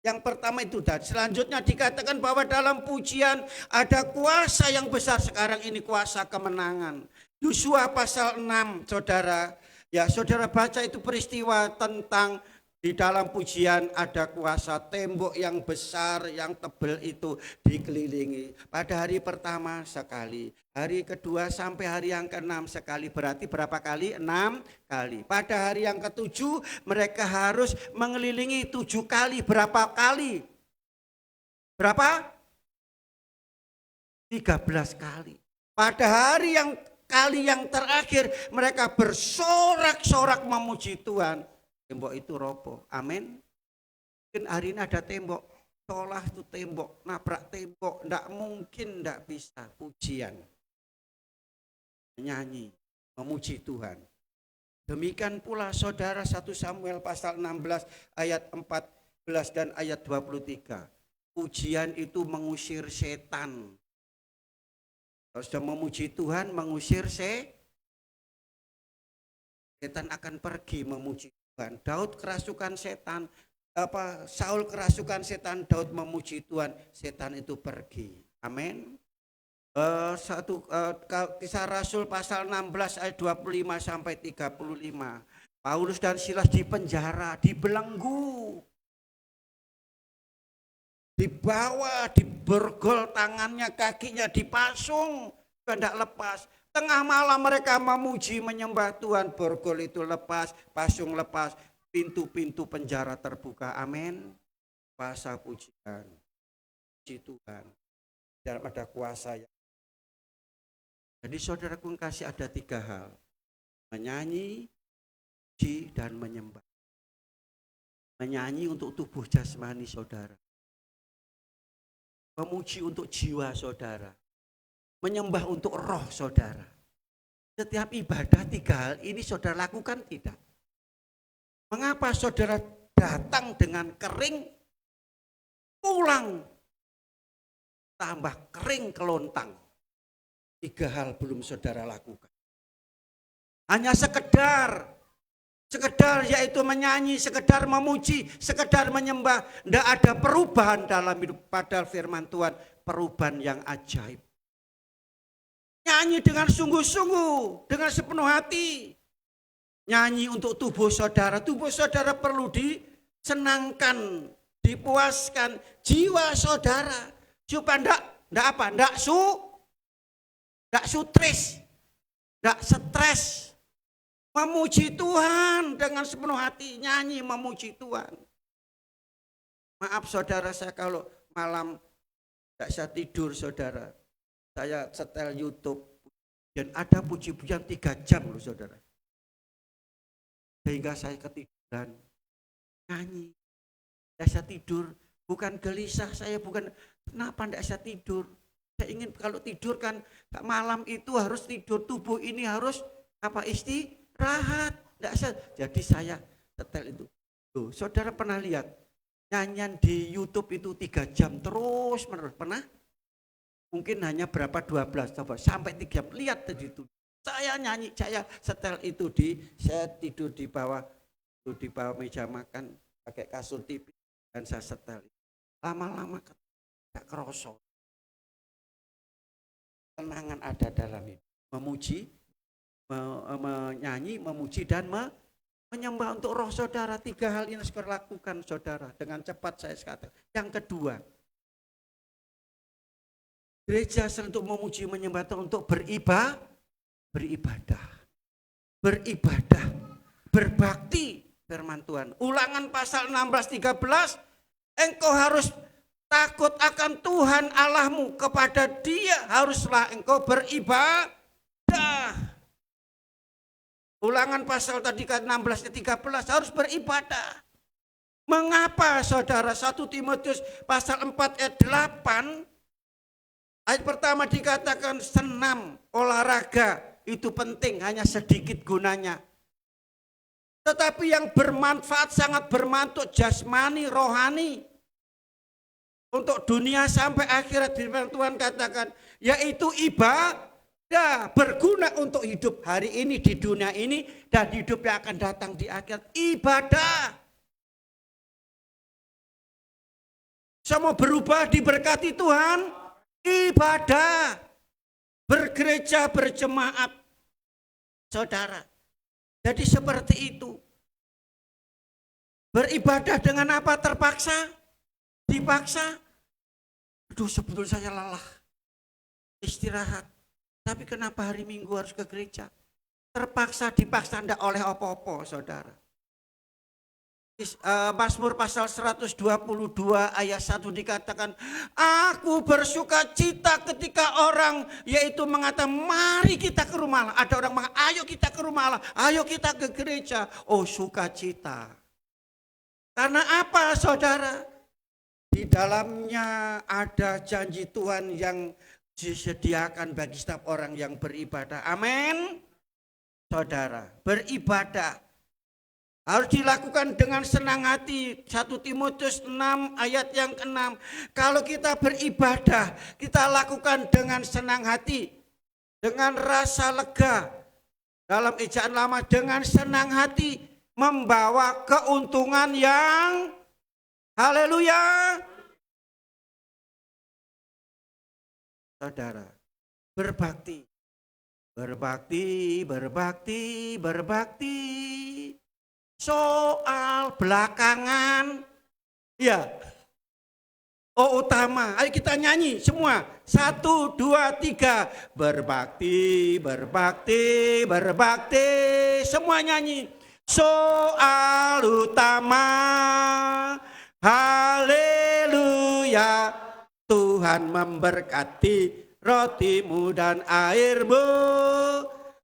Yang pertama itu, dan selanjutnya dikatakan bahwa dalam pujian ada kuasa yang besar. Sekarang ini kuasa kemenangan. Yosua pasal 6, saudara. Ya, saudara baca itu peristiwa tentang di dalam pujian ada kuasa, tembok yang besar, yang tebal itu dikelilingi. Pada hari pertama sekali, hari kedua sampai hari yang ke-6 sekali. Berarti berapa kali? 6 kali. Pada hari yang ke-7 mereka harus mengelilingi 7 kali. Berapa kali? Berapa? 13 kali. Pada hari yang kali yang terakhir mereka bersorak-sorak memuji Tuhan, tembok itu roboh. Amin. Mungkin hari ini ada tembok, seolah itu tembok, nabrak tembok, tidak mungkin, tidak bisa. Pujian, menyanyi, memuji Tuhan. Demikian pula saudara 1 Samuel pasal 16 ayat 14 dan ayat 23. Pujian itu mengusir setan. Kalau sudah memuji Tuhan, mengusir setan akan pergi memuji Tuhan. Daud kerasukan setan, Saul kerasukan setan, Daud memuji Tuhan, setan itu pergi. Amin. Kisah Rasul pasal 16 ayat 25 sampai 35. Paulus dan Silas di penjara, dibelenggu, dibawa, diborgol tangannya, kakinya dipasung, tidak lepas. Tengah malam mereka memuji, menyembah Tuhan, borgol itu lepas, pasung lepas, pintu-pintu penjara terbuka. Amin. Kuasa pujian, puji Tuhan. Dalam ada kuasa yang. Jadi saudaraku kasih, ada 3 hal. Menyanyi, puji, dan menyembah. Menyanyi untuk tubuh jasmani saudara. Memuji untuk jiwa saudara. Menyembah untuk roh saudara. Setiap ibadah 3 hal ini saudara lakukan tidak? Mengapa saudara datang dengan kering, pulang tambah kering kelontang? 3 hal belum saudara lakukan. Hanya sekedar yaitu menyanyi, sekedar memuji, sekedar menyembah. Tidak ada perubahan dalam hidup. Padahal firman Tuhan perubahan yang ajaib. Nyanyi dengan sungguh-sungguh, dengan sepenuh hati. Nyanyi untuk tubuh saudara. Tubuh saudara perlu disenangkan, dipuaskan. Jiwa saudara supaya tidak stres, tidak stres. Memuji Tuhan dengan sepenuh hati, nyanyi memuji Tuhan. Maaf saudara, saya kalau malam tidak bisa tidur saudara, saya setel YouTube dan ada puji-pujian 3 jam loh saudara. Sehingga saya ketiduran, nyanyi, tidak bisa tidur. Bukan gelisah saya, bukan kenapa tidak bisa tidur. Saya ingin kalau tidur kan malam itu harus tidur, tubuh ini harus istirahat. Jadi saya setel itu. Loh, saudara pernah lihat nyanyian di YouTube itu 3 jam terus menerus? Pernah? Mungkin hanya berapa 12 coba sampai 3 jam. Lihat tadi itu. Saya nyanyi, saya setel itu saya tidur di bawah meja makan pakai kasur TV dan saya setel. Lama-lama tidak kerosot. Kenangan ada dalam itu. Memuji, menyanyi, memuji, dan menyembah untuk roh saudara. 3 hal ini harus lakukan saudara. Dengan cepat saya katakan. Yang kedua, gereja untuk memuji, menyembah, untuk beribadah, berbakti firman Tuhan. Ulangan pasal 16:13, engkau harus takut akan Tuhan Allahmu, kepada Dia haruslah engkau beribadah. Ulangan pasal tadi kan 16:13 harus beribadah. Mengapa saudara? 1 Timotius pasal 4 ayat 8 ayat pertama dikatakan senam, olahraga itu penting, hanya sedikit gunanya. Tetapi yang bermanfaat, sangat bermanfaat jasmani, rohani. Untuk dunia sampai akhirat, firman Tuhan katakan, yaitu ibadah, berguna untuk hidup hari ini di dunia ini dan hidup yang akan datang di akhirat. Ibadah. Semua berubah, diberkati Tuhan. Ibadah. Bergereja, berjemaat. Saudara. Jadi seperti itu. Beribadah dengan apa? Terpaksa? Dipaksa? Aduh, sebetulnya saya lelah. Istirahat. Tapi kenapa hari Minggu harus ke gereja? Terpaksa, dipaksa, tidak oleh apa-apa saudara. Mazmur pasal 122 ayat 1 dikatakan, aku bersuka cita ketika orang yaitu mengatakan mari kita ke rumah Allah. Ada orang mengatakan ayo kita ke rumah Allah, ayo kita ke gereja. Oh sukacita. Karena apa saudara? Di dalamnya ada janji Tuhan yang disediakan bagi setiap orang yang beribadah. Amin. Saudara, beribadah harus dilakukan dengan senang hati. 1 Timotius 6 ayat yang ke-6. Kalau kita beribadah, kita lakukan dengan senang hati, dengan rasa lega. Dalam ejaan lama, dengan senang hati, membawa keuntungan yang haleluya. Saudara, berbakti. Berbakti, berbakti, berbakti. Soal belakangan, ya. Oh utama, ayo kita nyanyi semua. 1, 2, 3. Berbakti, berbakti, berbakti. Semua nyanyi. Soal utama, haleluya. Tuhan memberkati rotimu dan airmu.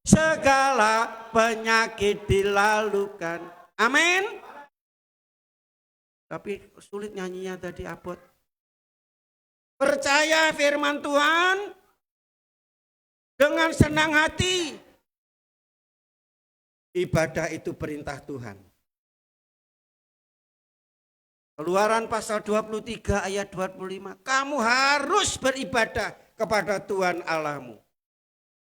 Segala penyakit dilalukan. Amin. Tapi sulit nyanyinya tadi abot. Percaya firman Tuhan dengan senang hati. Ibadah itu perintah Tuhan. Keluaran pasal 23 ayat 25. Kamu harus beribadah kepada Tuhan Allahmu.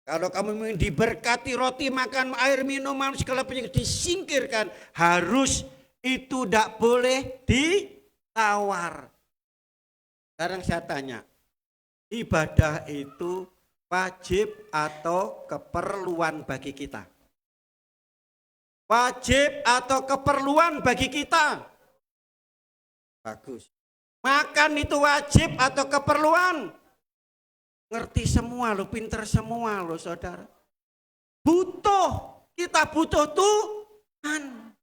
Kalau kamu ingin diberkati roti, makan, air, minuman, segala penyakit disingkirkan. Harus itu tidak boleh ditawar. Sekarang saya tanya, ibadah itu wajib atau keperluan bagi kita? Wajib atau keperluan bagi kita? Bagus. Makan itu wajib atau keperluan? Ngerti semua lo, pinter semua lo saudara. Butuh, kita butuh Tuhan.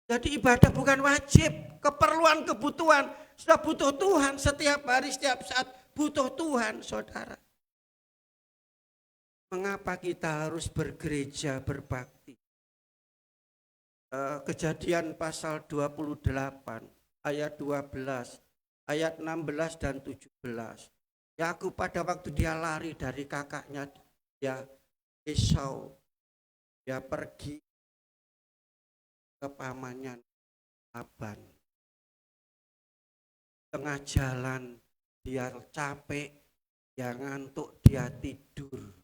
Jadi ibadah bukan wajib, keperluan, kebutuhan. Sudah butuh Tuhan setiap hari, setiap saat butuh Tuhan saudara. Mengapa kita harus bergereja, berbakti? Kejadian pasal 28 ayat 12, ayat 16 dan 17. Yakub pada waktu dia lari dari kakaknya, dia Esau, dia pergi ke pamannya Laban. Tengah jalan dia capek, dia ngantuk, dia tidur.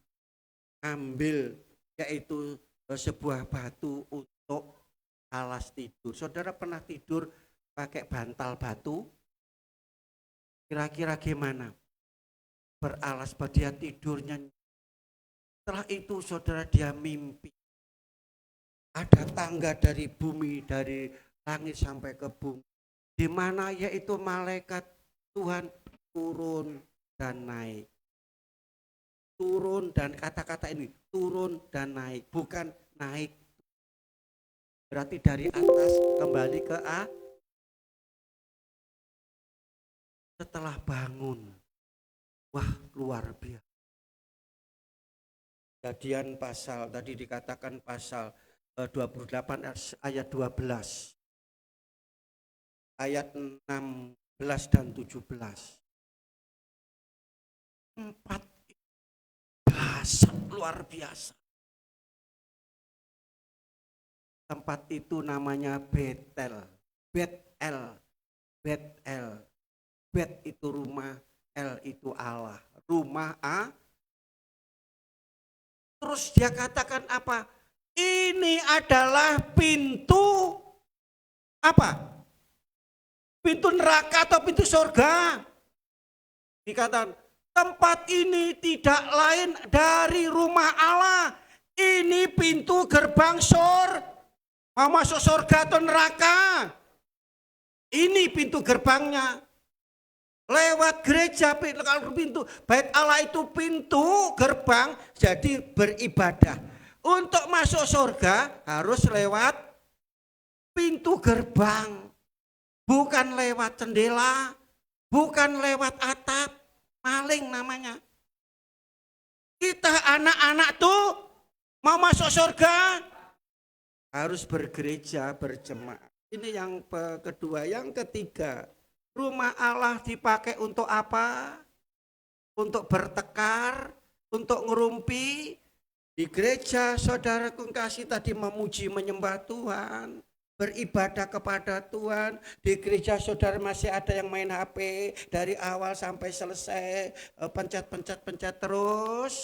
Ambil yaitu sebuah batu untuk alas tidur. Saudara pernah tidur pakai bantal batu? Kira-kira gimana? Beralas pada dia tidurnya. Setelah itu saudara dia mimpi. Ada tangga dari bumi, dari langit sampai ke bumi. Di mana yaitu malaikat Tuhan turun dan naik. Turun dan kata-kata ini, turun dan naik. Bukan naik. Berarti dari atas kembali ke A. Setelah bangun. Wah luar biasa. Kejadian pasal, tadi dikatakan pasal 28 ayat 12. Ayat 16 dan 17. 4 dasar luar biasa. Tempat itu namanya Betel. Betel. Betel. Bet itu rumah, El itu Allah. Rumah A. Terus dia katakan apa? Ini adalah pintu apa? Pintu neraka atau pintu surga? Dikatakan tempat ini tidak lain dari rumah Allah. Ini pintu gerbang mau masuk surga atau neraka. Ini pintu gerbangnya. Lewat gereja, kalau pintu bait Allah itu pintu gerbang, jadi beribadah. Untuk masuk surga harus lewat pintu gerbang, bukan lewat jendela, bukan lewat atap, maling namanya. Kita anak-anak tuh mau masuk surga harus bergereja berjemaat. Ini yang kedua. Yang ketiga, rumah Allah dipakai untuk apa? Untuk bertekar, untuk ngerumpi. Di gereja saudaraku kasih tadi memuji menyembah Tuhan, beribadah kepada Tuhan. Di gereja saudara masih ada yang main HP dari awal sampai selesai, pencet terus.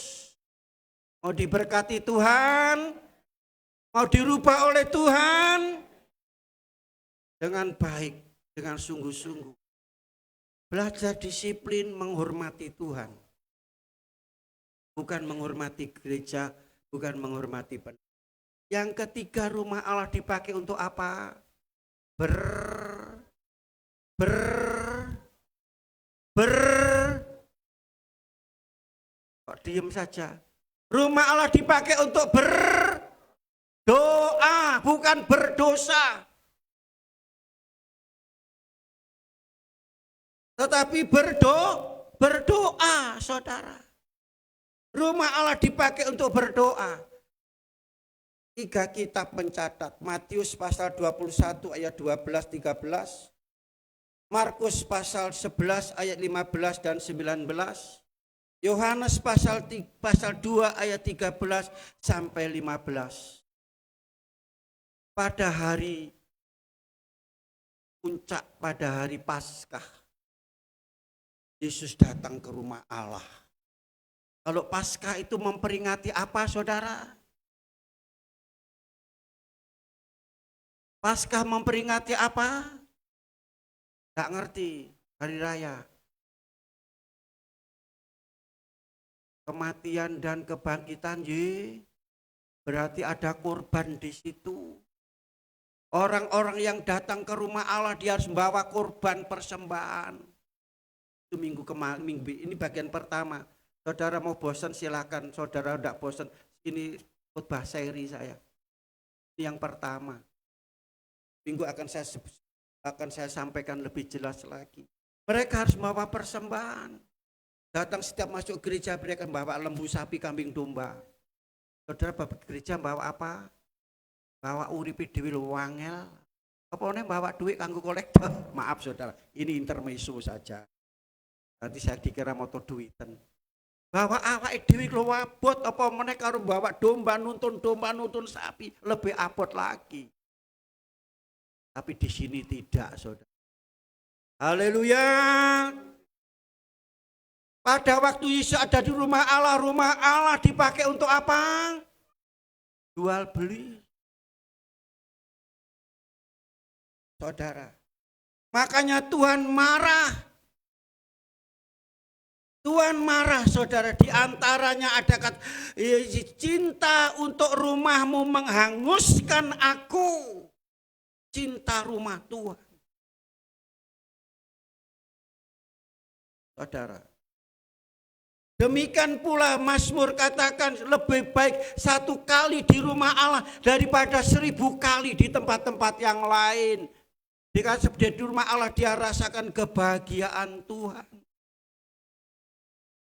Mau diberkati Tuhan, mau dirubah oleh Tuhan dengan baik, dengan sungguh-sungguh. Belajar disiplin menghormati Tuhan. Bukan menghormati gereja, bukan menghormati penatua. Yang ketiga, rumah Allah dipakai untuk apa? Kok diem saja? Rumah Allah dipakai untuk berdoa, bukan berdosa. Tetapi berdoa, saudara. Rumah Allah dipakai untuk berdoa. 3 kitab mencatat. Matius pasal 21 ayat 12-13. Markus pasal 11 ayat 15 dan 19. Yohanes pasal 2 ayat 13 sampai 15. Pada hari puncak, pada hari Paskah, Yesus datang ke rumah Allah. Kalau Paskah itu memperingati apa, saudara? Paskah memperingati apa? Gak ngerti, hari raya. Kematian dan kebangkitan, berarti ada korban di situ. Orang-orang yang datang ke rumah Allah dia harus membawa korban persembahan. Itu minggu ini bagian pertama. Saudara mau bosan silakan, saudara tidak bosan. Ini khotbah seri saya. Ini yang pertama. Minggu akan saya sampaikan lebih jelas lagi. Mereka harus membawa persembahan. Datang setiap masuk gereja mereka membawa lembu, sapi, kambing, domba. Saudara bapak gereja bawa apa? Bawa uripe dhewe wangel. Apa bawa duit kanggo kolektor? Maaf saudara, ini intermezzo saja. Nanti saya dikira motor duitan. Bawa awake dhewe lho abot, apa meneh karo bawa domba nuntun sapi, lebih abot lagi. Tapi di sini tidak, saudara. Haleluya. Pada waktu Yesus ada di rumah Allah dipakai untuk apa? Jual beli. Saudara. Makanya Tuhan marah. Tuhan marah, saudara. Di antaranya ada kata, cinta untuk rumahmu menghanguskan aku. Cinta rumah Tuhan. Saudara. Demikian pula Mazmur katakan lebih baik 1 kali di rumah Allah daripada 1000 kali di tempat-tempat yang lain. Dikasih di rumah Allah dia rasakan kebahagiaan Tuhan.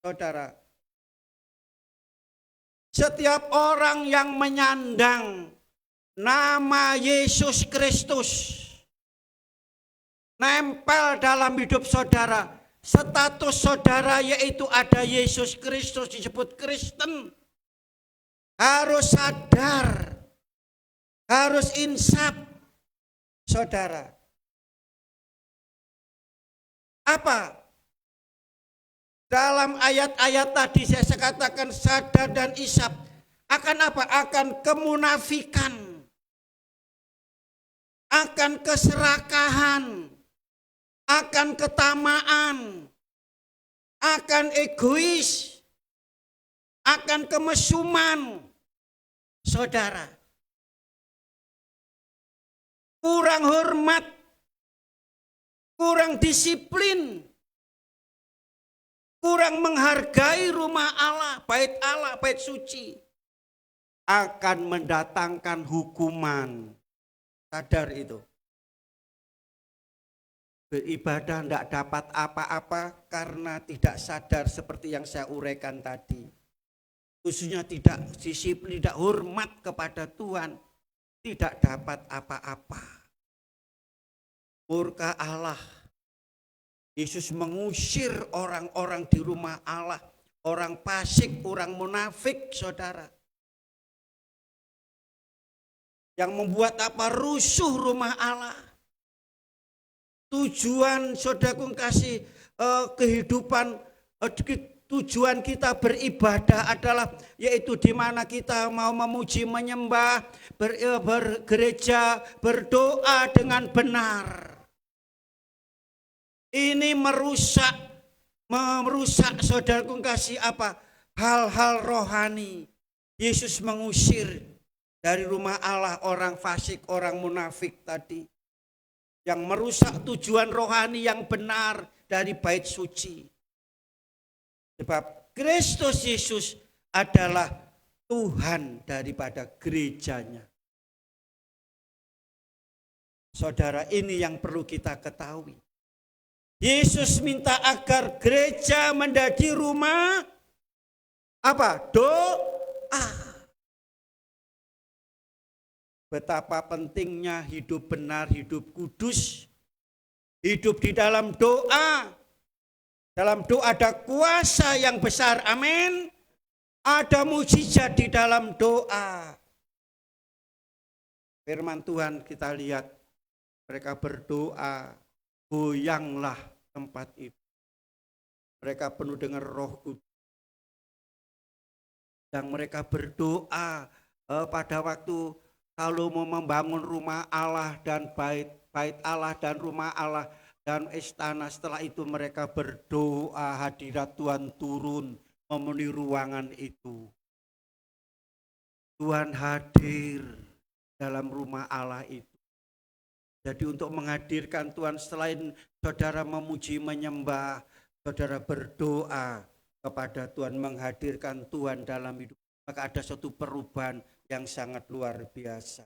Saudara, setiap orang yang menyandang nama Yesus Kristus nempel dalam hidup saudara, status saudara yaitu ada Yesus Kristus disebut Kristen. Harus sadar, harus insaf, saudara. Apa? Dalam ayat-ayat tadi saya katakan sadar dan insaf. Akan apa? Akan kemunafikan. Akan keserakahan. Akan ketamaan. Akan egois. Akan kemesuman. Saudara. Kurang hormat. Kurang disiplin. Kurang menghargai rumah Allah, bait suci, akan mendatangkan hukuman, Sadar itu. Beribadah tidak dapat apa-apa karena tidak sadar seperti yang saya uraikan tadi. Khususnya tidak disiplin, tidak hormat kepada Tuhan, tidak dapat apa-apa. Murka Allah. Yesus mengusir orang-orang di rumah Allah, orang fasik, orang munafik, saudara. Yang membuat apa? Rusuh rumah Allah. Tujuan saudaraku kasih kehidupan, tujuan kita beribadah adalah yaitu di mana kita mau memuji, menyembah, bergereja, berdoa dengan benar. Ini merusak saudaraku kasih apa? Hal-hal rohani. Yesus mengusir dari rumah Allah orang fasik, orang munafik tadi. Yang merusak tujuan rohani yang benar dari bait suci. Sebab Kristus Yesus adalah Tuhan daripada gerejanya. Saudara, ini yang perlu kita ketahui. Yesus minta agar gereja menjadi rumah apa? Doa. Betapa pentingnya hidup benar, hidup kudus, hidup di dalam doa. Dalam doa ada kuasa yang besar, amin. Ada mujizat di dalam doa. Firman Tuhan kita lihat, mereka berdoa, goyanglah tempat itu. Mereka penuh dengan Roh Kudus. Dan mereka berdoa pada waktu kalau mau membangun rumah Allah dan bait Allah dan rumah Allah dan istana, setelah itu mereka berdoa hadirat Tuhan turun memenuhi ruangan itu. Tuhan hadir dalam rumah Allah itu. Jadi untuk menghadirkan Tuhan, selain saudara memuji menyembah, saudara berdoa kepada Tuhan, menghadirkan Tuhan dalam hidup, maka ada suatu perubahan yang sangat luar biasa.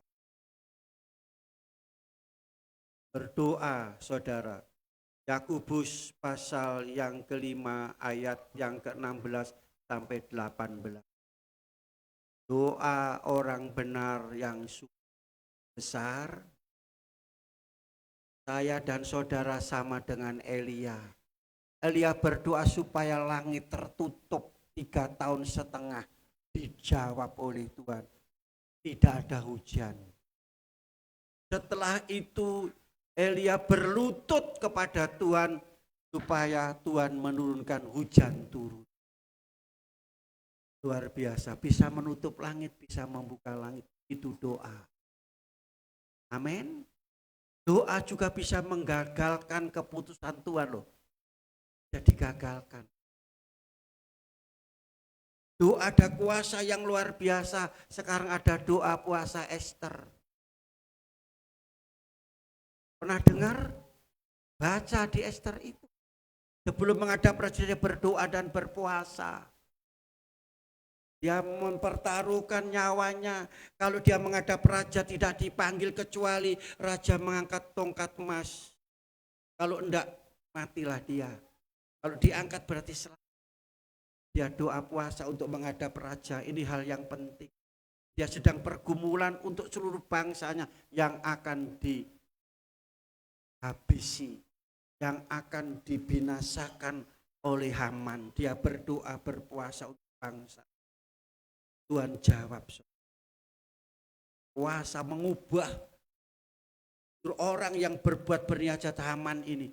Berdoa, saudara. Yakobus pasal yang kelima ayat yang ke-16 sampai 18. Doa orang benar yang besar. Saya dan saudara sama dengan Elia. Elia berdoa supaya langit tertutup 3 tahun setengah. Dijawab oleh Tuhan. Tidak ada hujan. Setelah itu Elia berlutut kepada Tuhan supaya Tuhan menurunkan hujan turun. Luar biasa, bisa menutup langit, bisa membuka langit. Itu doa. Amin. Doa juga bisa menggagalkan keputusan Tuhan loh. Jadi gagalkan. Doa ada kuasa yang luar biasa. Sekarang ada doa puasa Esther. Pernah dengar? Baca di Esther itu. Sebelum menghadap raja dia berdoa dan berpuasa. Dia mempertaruhkan nyawanya. Kalau dia menghadap raja tidak dipanggil kecuali raja mengangkat tongkat emas. Kalau enggak, matilah dia. Kalau diangkat berarti selamat. Dia doa puasa untuk menghadap raja, ini hal yang penting. Dia sedang pergumulan untuk seluruh bangsanya yang akan dihabisi, yang akan dibinasakan oleh Haman. Dia berdoa berpuasa untuk bangsa. Tuhan jawab. Puasa mengubah orang yang berbuat berniat jahat Haman ini.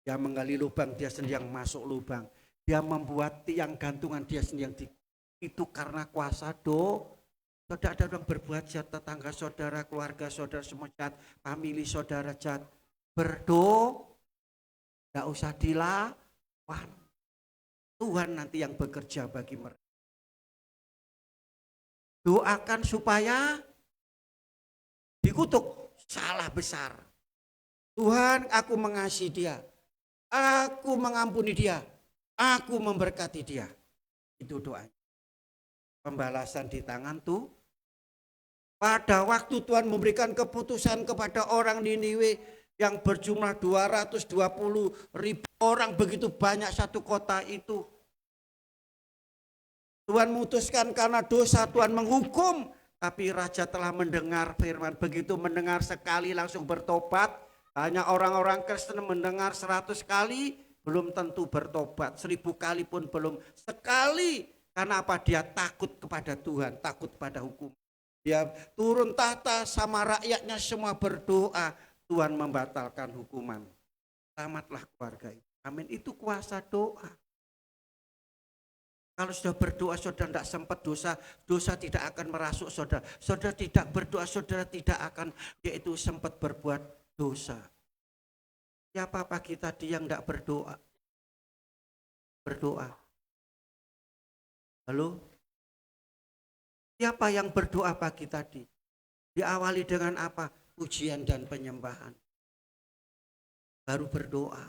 Dia menggali lubang, dia sendiri yang masuk lubang. Dia membuat tiang gantungan dia sendiri yang itu karena kuasa doa. Tidak ada orang berbuat jahat, tetangga saudara, keluarga saudara semua jahat, famili saudara jahat. Berdoa, tidak usah dilawan. Tuhan nanti yang bekerja bagi mereka. Doakan supaya dikutuk, salah besar. Tuhan, aku mengasihi dia, aku mengampuni dia. Aku memberkati dia. Itu doanya. Pembalasan di tangan Pada waktu Tuhan memberikan keputusan kepada orang Niniwe yang berjumlah 220.000 orang, begitu banyak satu kota itu. Tuhan memutuskan karena dosa Tuhan menghukum, tapi raja telah mendengar firman. Begitu mendengar sekali langsung bertobat. Hanya orang-orang Kristen mendengar 100 kali belum tentu bertobat. 1000 kali pun belum. Sekali. Karena apa? Dia takut kepada Tuhan, takut pada hukum. Dia turun tahta sama rakyatnya semua berdoa. Tuhan membatalkan hukuman. Selamatlah keluarga itu. Amin. Itu kuasa doa. Kalau sudah berdoa saudara tidak sempat dosa tidak akan merasuk saudara. Saudara tidak berdoa, saudara tidak akan yaitu sempat berbuat dosa. Siapa pagi tadi yang tidak berdoa? Berdoa. Halo? Siapa yang berdoa pagi tadi? Diawali dengan apa? Pujian dan penyembahan. Baru berdoa.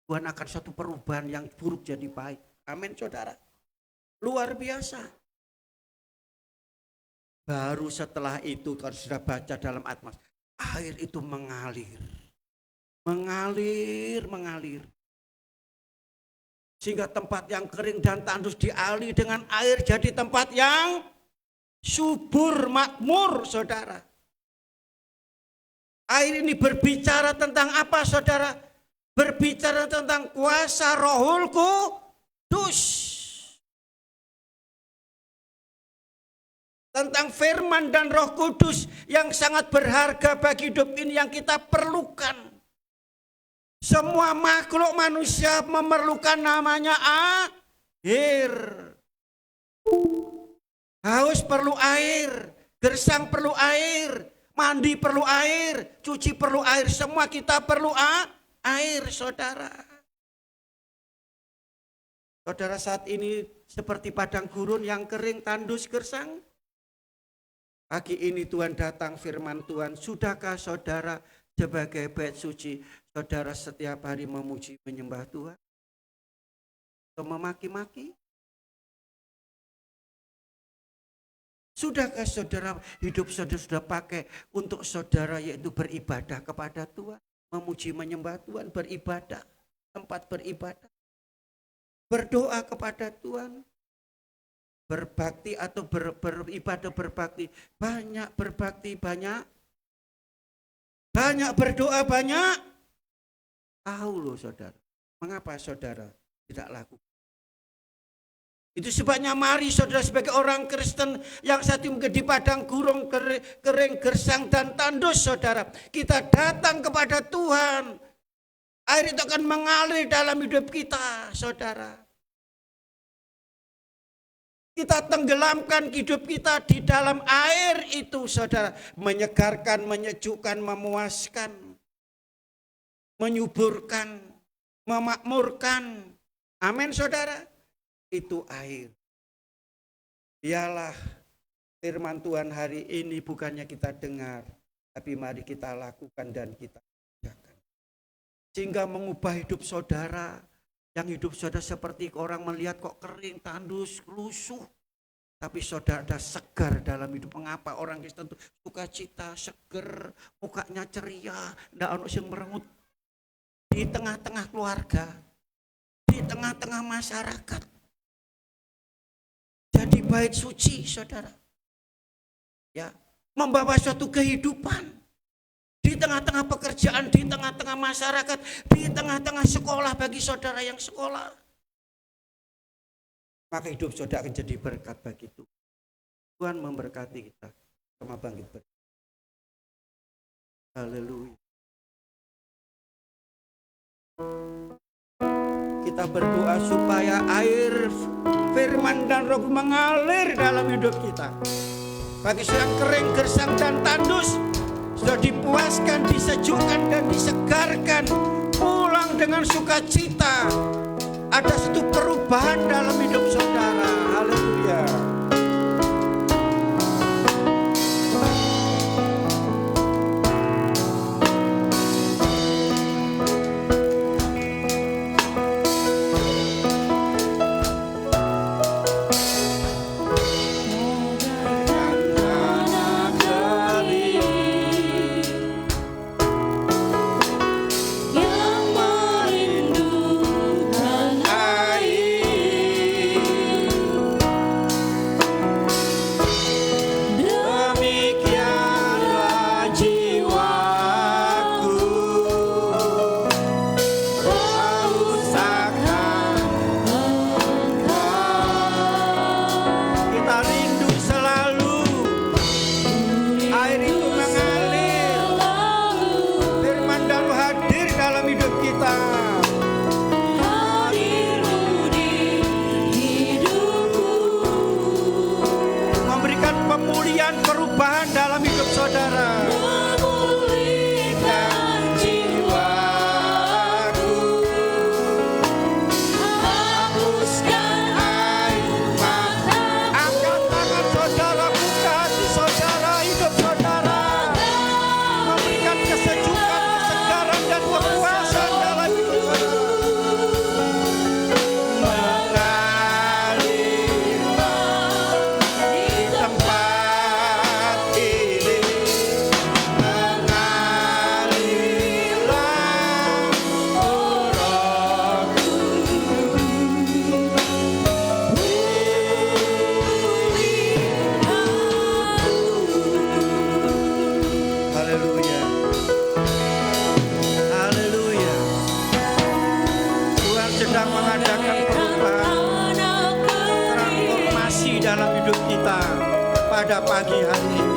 Tuhan akan satu perubahan yang buruk jadi baik. Amin saudara. Luar biasa. Baru setelah itu kalau sudah baca dalam Atmas, air itu mengalir. Mengalir. Sehingga tempat yang kering dan tandus dialiri dengan air jadi tempat yang subur, makmur saudara. Air ini berbicara tentang apa saudara? Berbicara tentang kuasa Rohul Kudus. Tentang firman dan Roh Kudus yang sangat berharga bagi hidup ini yang kita perlukan. Semua makhluk manusia memerlukan namanya air. Haus perlu air, gersang perlu air, mandi perlu air, cuci perlu air, semua kita perlu air saudara. Saudara saat ini seperti padang gurun yang kering, tandus, gersang. Pagi ini Tuhan datang, firman Tuhan. Sudahkah saudara sebagai bait suci, saudara setiap hari memuji menyembah Tuhan? Atau memaki-maki? Sudahkah saudara hidup saudara sudah pakai untuk saudara yaitu beribadah kepada Tuhan? Memuji menyembah Tuhan, beribadah, tempat beribadah. Berdoa kepada Tuhan, berbakti atau beribadah berbakti, banyak berbakti, banyak berdoa, banyak tahu loh saudara. Mengapa saudara tidak lakukan? Itu sebabnya mari saudara sebagai orang Kristen yang saat ini di padang gurun kering, gersang dan tandus saudara, kita datang kepada Tuhan. Air itu akan mengalir dalam hidup kita, saudara. Kita tenggelamkan hidup kita di dalam air itu, saudara. Menyegarkan, menyejukkan, memuaskan, menyuburkan, memakmurkan. Amin, saudara. Itu air. Biarlah firman Tuhan hari ini bukannya kita dengar, tapi mari kita lakukan dan kita kerjakan. Sehingga mengubah hidup saudara, yang hidup saudara seperti orang melihat kok kering, tandus, lusuh. Tapi saudara ada segar dalam hidup. Mengapa orang Kristen itu sukacita, seger, mukanya ceria, tidak ada yang merengut. Di tengah-tengah keluarga, di tengah-tengah masyarakat. Jadi bait suci saudara. Ya, membawa suatu kehidupan. Di tengah-tengah pekerjaan, di tengah-tengah masyarakat, di tengah-tengah sekolah bagi saudara yang sekolah. Maka hidup saudara akan jadi berkat bagi Tuhan. Tuhan memberkati kita. Sama bangkit berkat. Haleluya. Kita berdoa supaya air firman dan Roh mengalir dalam hidup kita. Bagi yang kering, gersang dan tandus, sudah dipuaskan, disejukkan dan disegarkan, pulang dengan sukacita. Ada satu perubahan dalam hidup saudara. Haleluya. mengadakan perubahan, transformasi dalam hidup kita pada pagi hari ini.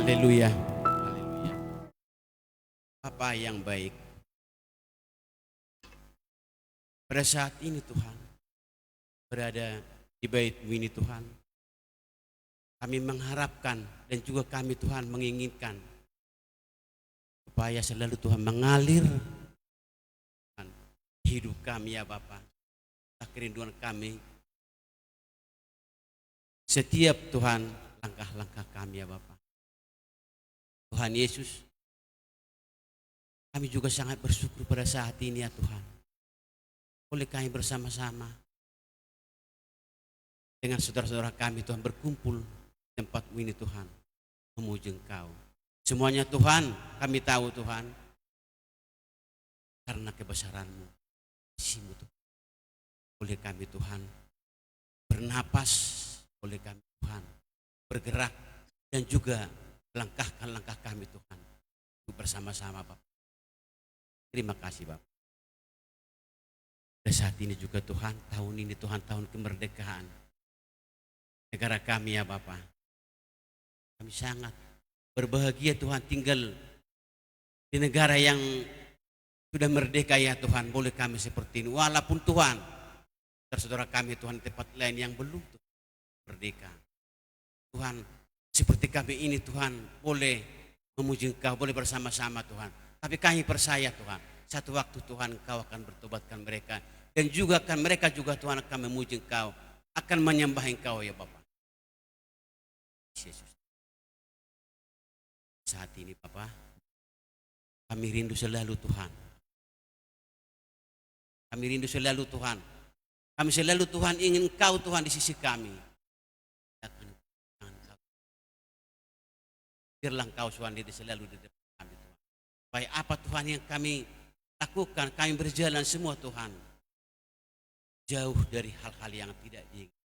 Haleluya. Bapa yang baik, pada saat ini Tuhan, berada di bait-Mu ini Tuhan, kami mengharapkan dan juga kami Tuhan menginginkan supaya selalu Tuhan mengalir Tuhan, hidup kami ya Bapa. Kerinduan kami setiap Tuhan langkah-langkah kami ya Bapa. Tuhan Yesus, kami juga sangat bersyukur pada saat ini ya Tuhan. Boleh kami bersama-sama dengan saudara-saudara kami Tuhan berkumpul di tempat-Mu ini Tuhan, memuji Engkau. Semuanya Tuhan, kami tahu Tuhan, karena kebesaran-Mu, kasih-Mu Tuhan. Boleh kami Tuhan bernapas, boleh kami Tuhan bergerak dan juga melangkahkan langkah kami Tuhan bersama-sama Bapak. Terima kasih Bapak. Pada saat ini juga Tuhan, tahun ini Tuhan tahun kemerdekaan negara kami ya Bapak. Kami sangat berbahagia Tuhan tinggal di negara yang sudah merdeka ya Tuhan. Boleh kami seperti ini. Walaupun Tuhan, saudara kami Tuhan di tempat lain yang belum Tuhan merdeka. Tuhan, seperti kami ini Tuhan boleh memuji Engkau, boleh bersama-sama Tuhan. Tapi kami percaya Tuhan, satu waktu Tuhan Engkau akan bertobatkan mereka. Dan juga akan mereka juga Tuhan akan memuji Engkau, akan menyembah Engkau ya Bapak. Yesus. Saat ini Bapa, kami rindu selalu Tuhan. Kami rindu selalu Tuhan. Kami selalu Tuhan ingin Engkau Tuhan di sisi kami. Biarlah Engkau Tuhan selalu di depan kami Tuhan. Baik apa Tuhan yang kami lakukan, kami berjalan semua Tuhan. Jauh dari hal-hal yang tidak diinginkan.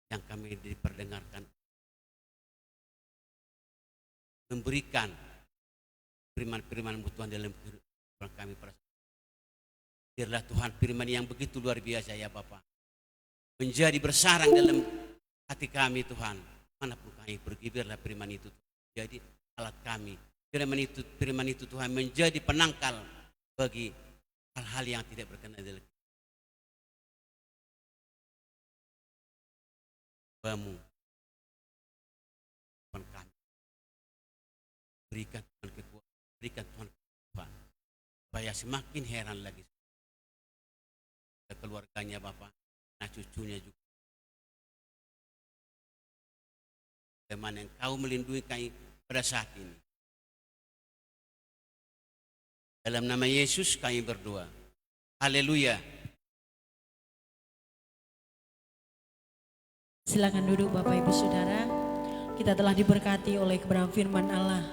Yang kami diperdengarkan memberikan firman-firman-Mu Tuhan dalam kehidupan kami. Biarlah Tuhan firman yang begitu luar biasa ya Bapa, menjadi bersarang dalam hati kami Tuhan. Manapun kami pergi, biarlah firman itu menjadi alat kami. Firman itu Tuhan menjadi penangkal bagi hal-hal yang tidak berkenan dalam Bamu. Tuhan kami berikan Tuhan kekuatan, berikan Tuhan kekuatan supaya semakin heran lagi keluarganya Bapak, nah cucunya juga. Bagaimana Engkau melindungi kami pada saat ini. Dalam nama Yesus kami berdoa. Haleluya. Silakan duduk Bapak Ibu Saudara. Kita telah diberkati oleh kebenaran firman Allah.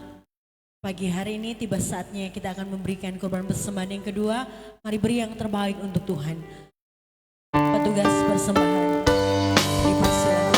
Pagi hari ini tiba saatnya kita akan memberikan korban persembahan yang kedua. Mari beri yang terbaik untuk Tuhan. Petugas persembahan dipersilakan.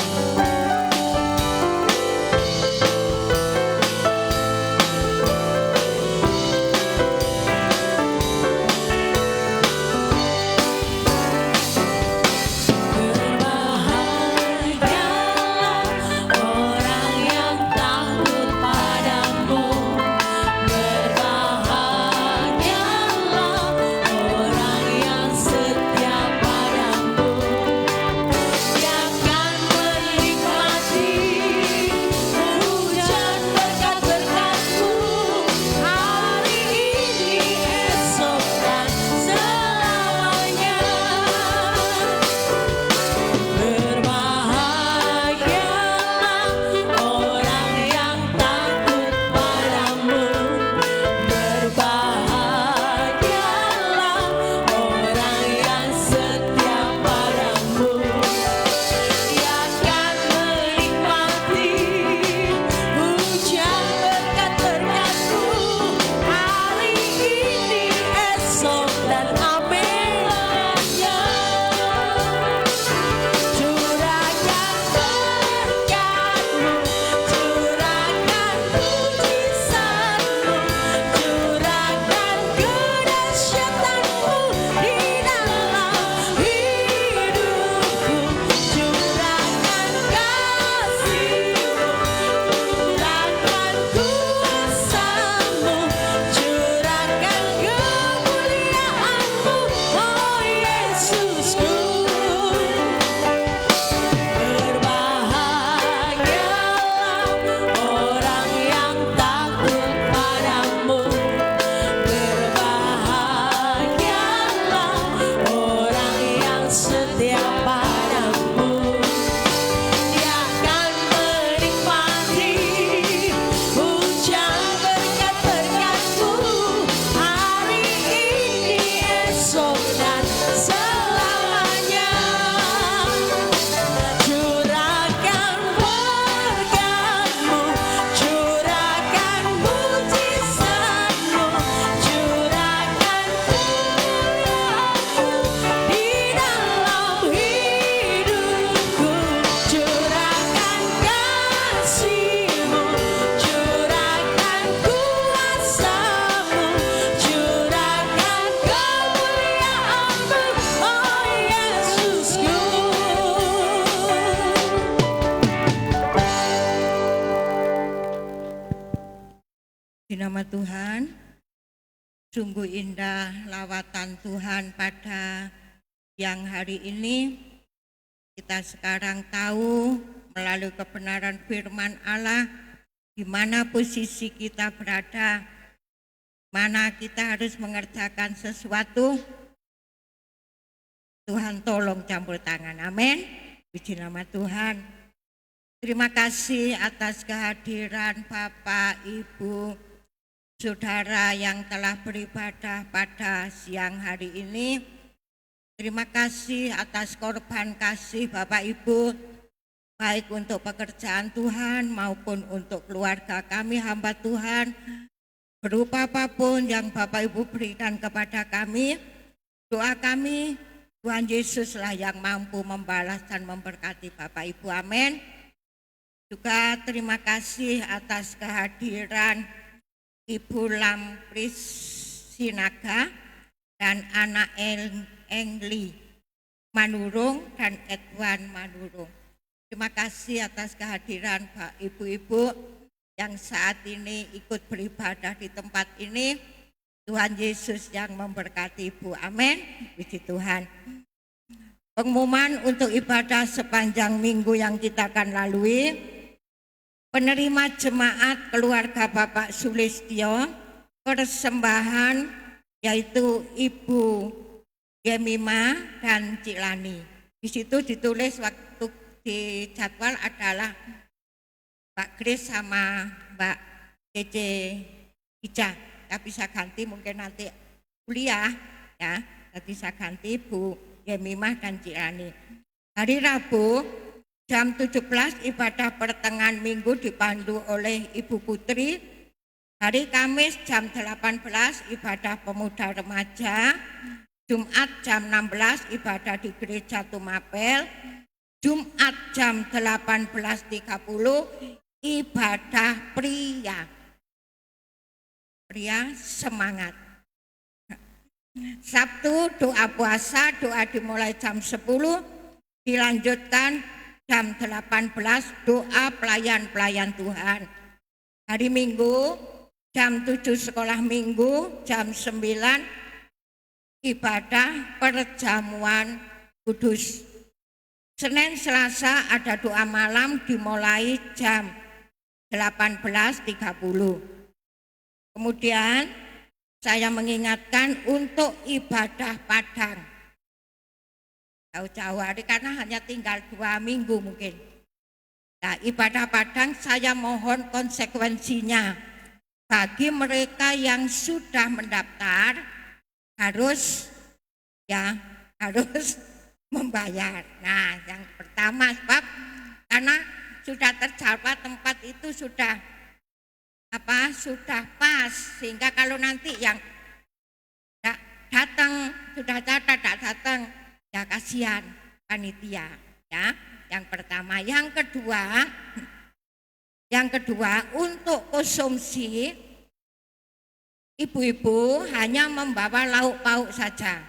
Di nama Tuhan, sungguh indah lawatan Tuhan pada yang hari ini. Kita sekarang tahu melalui kebenaran firman Allah di mana posisi kita berada, mana kita harus mengerjakan sesuatu. Tuhan tolong campur tangan, amin. Puji nama Tuhan. Terima kasih atas kehadiran Bapak, Ibu, Saudara yang telah beribadah pada siang hari ini. Terima kasih atas korban kasih Bapak Ibu, baik untuk pekerjaan Tuhan maupun untuk keluarga kami hamba Tuhan. Berupa apapun yang Bapak Ibu berikan kepada kami, doa kami Tuhan Yesuslah yang mampu membalas dan memberkati Bapak Ibu. Amin. Juga terima kasih atas kehadiran Ibu Lampris Sinaga dan anak Engli Manurung dan Edwan Manurung. Terima kasih atas kehadiran Pak Ibu-ibu yang saat ini ikut beribadah di tempat ini. Tuhan Yesus yang memberkati Ibu. Amin. Puji Tuhan. Pengumuman untuk ibadah sepanjang minggu yang kita akan lalui. Penerima jemaat keluarga Bapak Sulistyo, persembahan yaitu Ibu Yemima dan Cilani. Di situ ditulis waktu di jadwal adalah Mbak Grace sama Mbak Cece Ica. Ya bisa ganti mungkin nanti kuliah ya. Bisa ganti Bu Yemimah dan Cilani. Hari Rabu jam 17 ibadah pertengahan minggu dipandu oleh Ibu Putri. Hari Kamis jam 18 ibadah pemuda remaja. Jumat jam 16 ibadah di Gereja Tumapel. Jumat jam 18.30 ibadah pria. Pria semangat. Sabtu doa puasa, doa dimulai jam 10, dilanjutkan jam 18 doa pelayan-pelayan Tuhan. Hari Minggu jam 7 sekolah minggu, jam 9 ibadah perjamuan kudus. Senin Selasa ada doa malam dimulai jam 18.30. Kemudian saya mengingatkan untuk ibadah Padang. Jauh-jauh hari karena hanya tinggal 2 minggu mungkin. Nah, ibadah Padang saya mohon konsekuensinya bagi mereka yang sudah mendaftar harus membayar. Nah, yang pertama sebab karena sudah terjawab tempat itu sudah pas sehingga kalau nanti yang datang sudah datang ya kasihan panitia ya. Yang pertama, yang kedua untuk konsumsi ibu-ibu hanya membawa lauk pauk saja.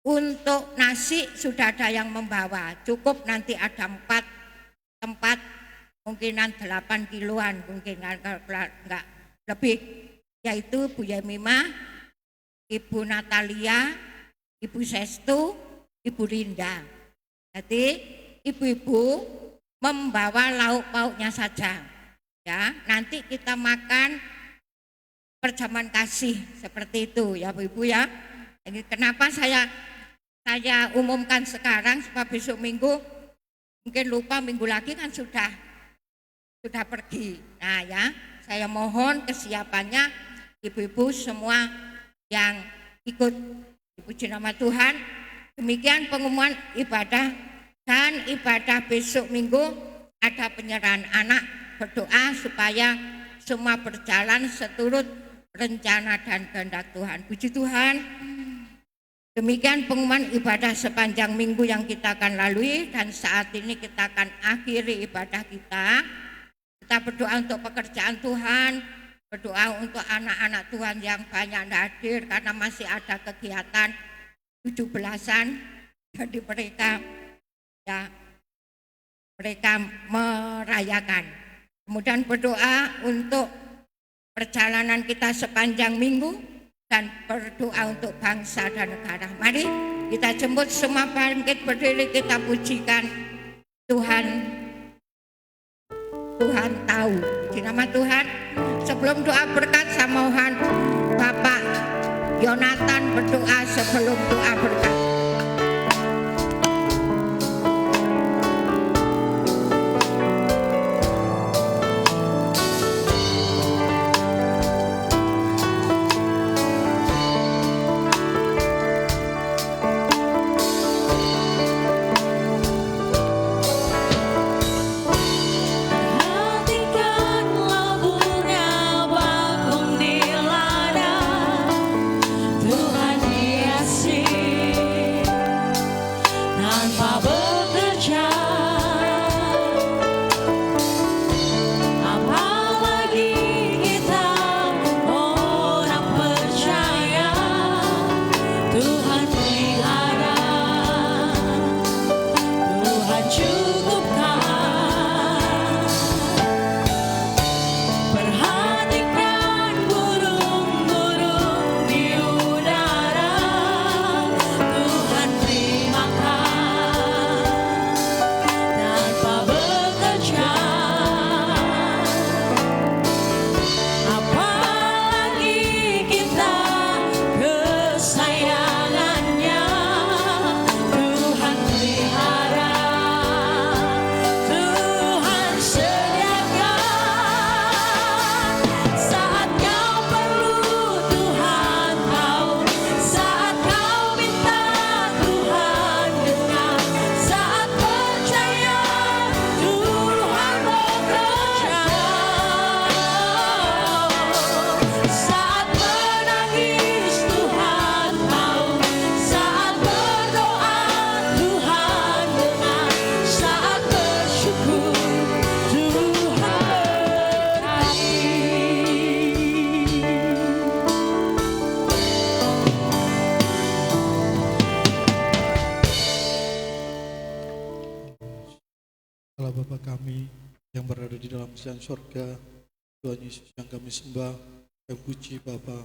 Untuk nasi sudah ada yang membawa, cukup nanti ada 4 tempat, mungkinan 8 kiloan, mungkin enggak lebih, yaitu Bu Yemima, Ibu Natalia, Ibu Sestu, Ibu Rinda. Jadi ibu-ibu membawa lauk pauknya saja. Ya, nanti kita makan perjamuan kasih seperti itu ya Bu Ibu ya. Jadi kenapa saya umumkan sekarang sebab besok minggu mungkin lupa, minggu lagi kan sudah pergi. Nah ya, saya mohon kesiapannya ibu-ibu semua yang ikut. Dipuji nama Tuhan. Demikian pengumuman ibadah dan ibadah besok minggu ada penyerahan anak. Berdoa supaya semua berjalan seturut rencana dan kehendak Tuhan. Puji Tuhan. Demikian pengumuman ibadah sepanjang minggu yang kita akan lalui dan saat ini kita akan akhiri ibadah kita. Kita berdoa untuk pekerjaan Tuhan, berdoa untuk anak-anak Tuhan yang banyak hadir karena masih ada kegiatan 17-an. Jadi mereka merayakan. Kemudian berdoa untuk perjalanan kita sepanjang minggu dan berdoa untuk bangsa dan negara. Mari kita jemput semua bangkit berdiri, kita pujikan Tuhan. Tuhan tahu. Di nama Tuhan, sebelum doa berkat saya mohon Bapak Yonatan berdoa sebelum doa berkat. Allah Bapa kami yang berada di dalam kerajaan surga, Tuhan Yesus yang kami sembah, kami puji Bapa,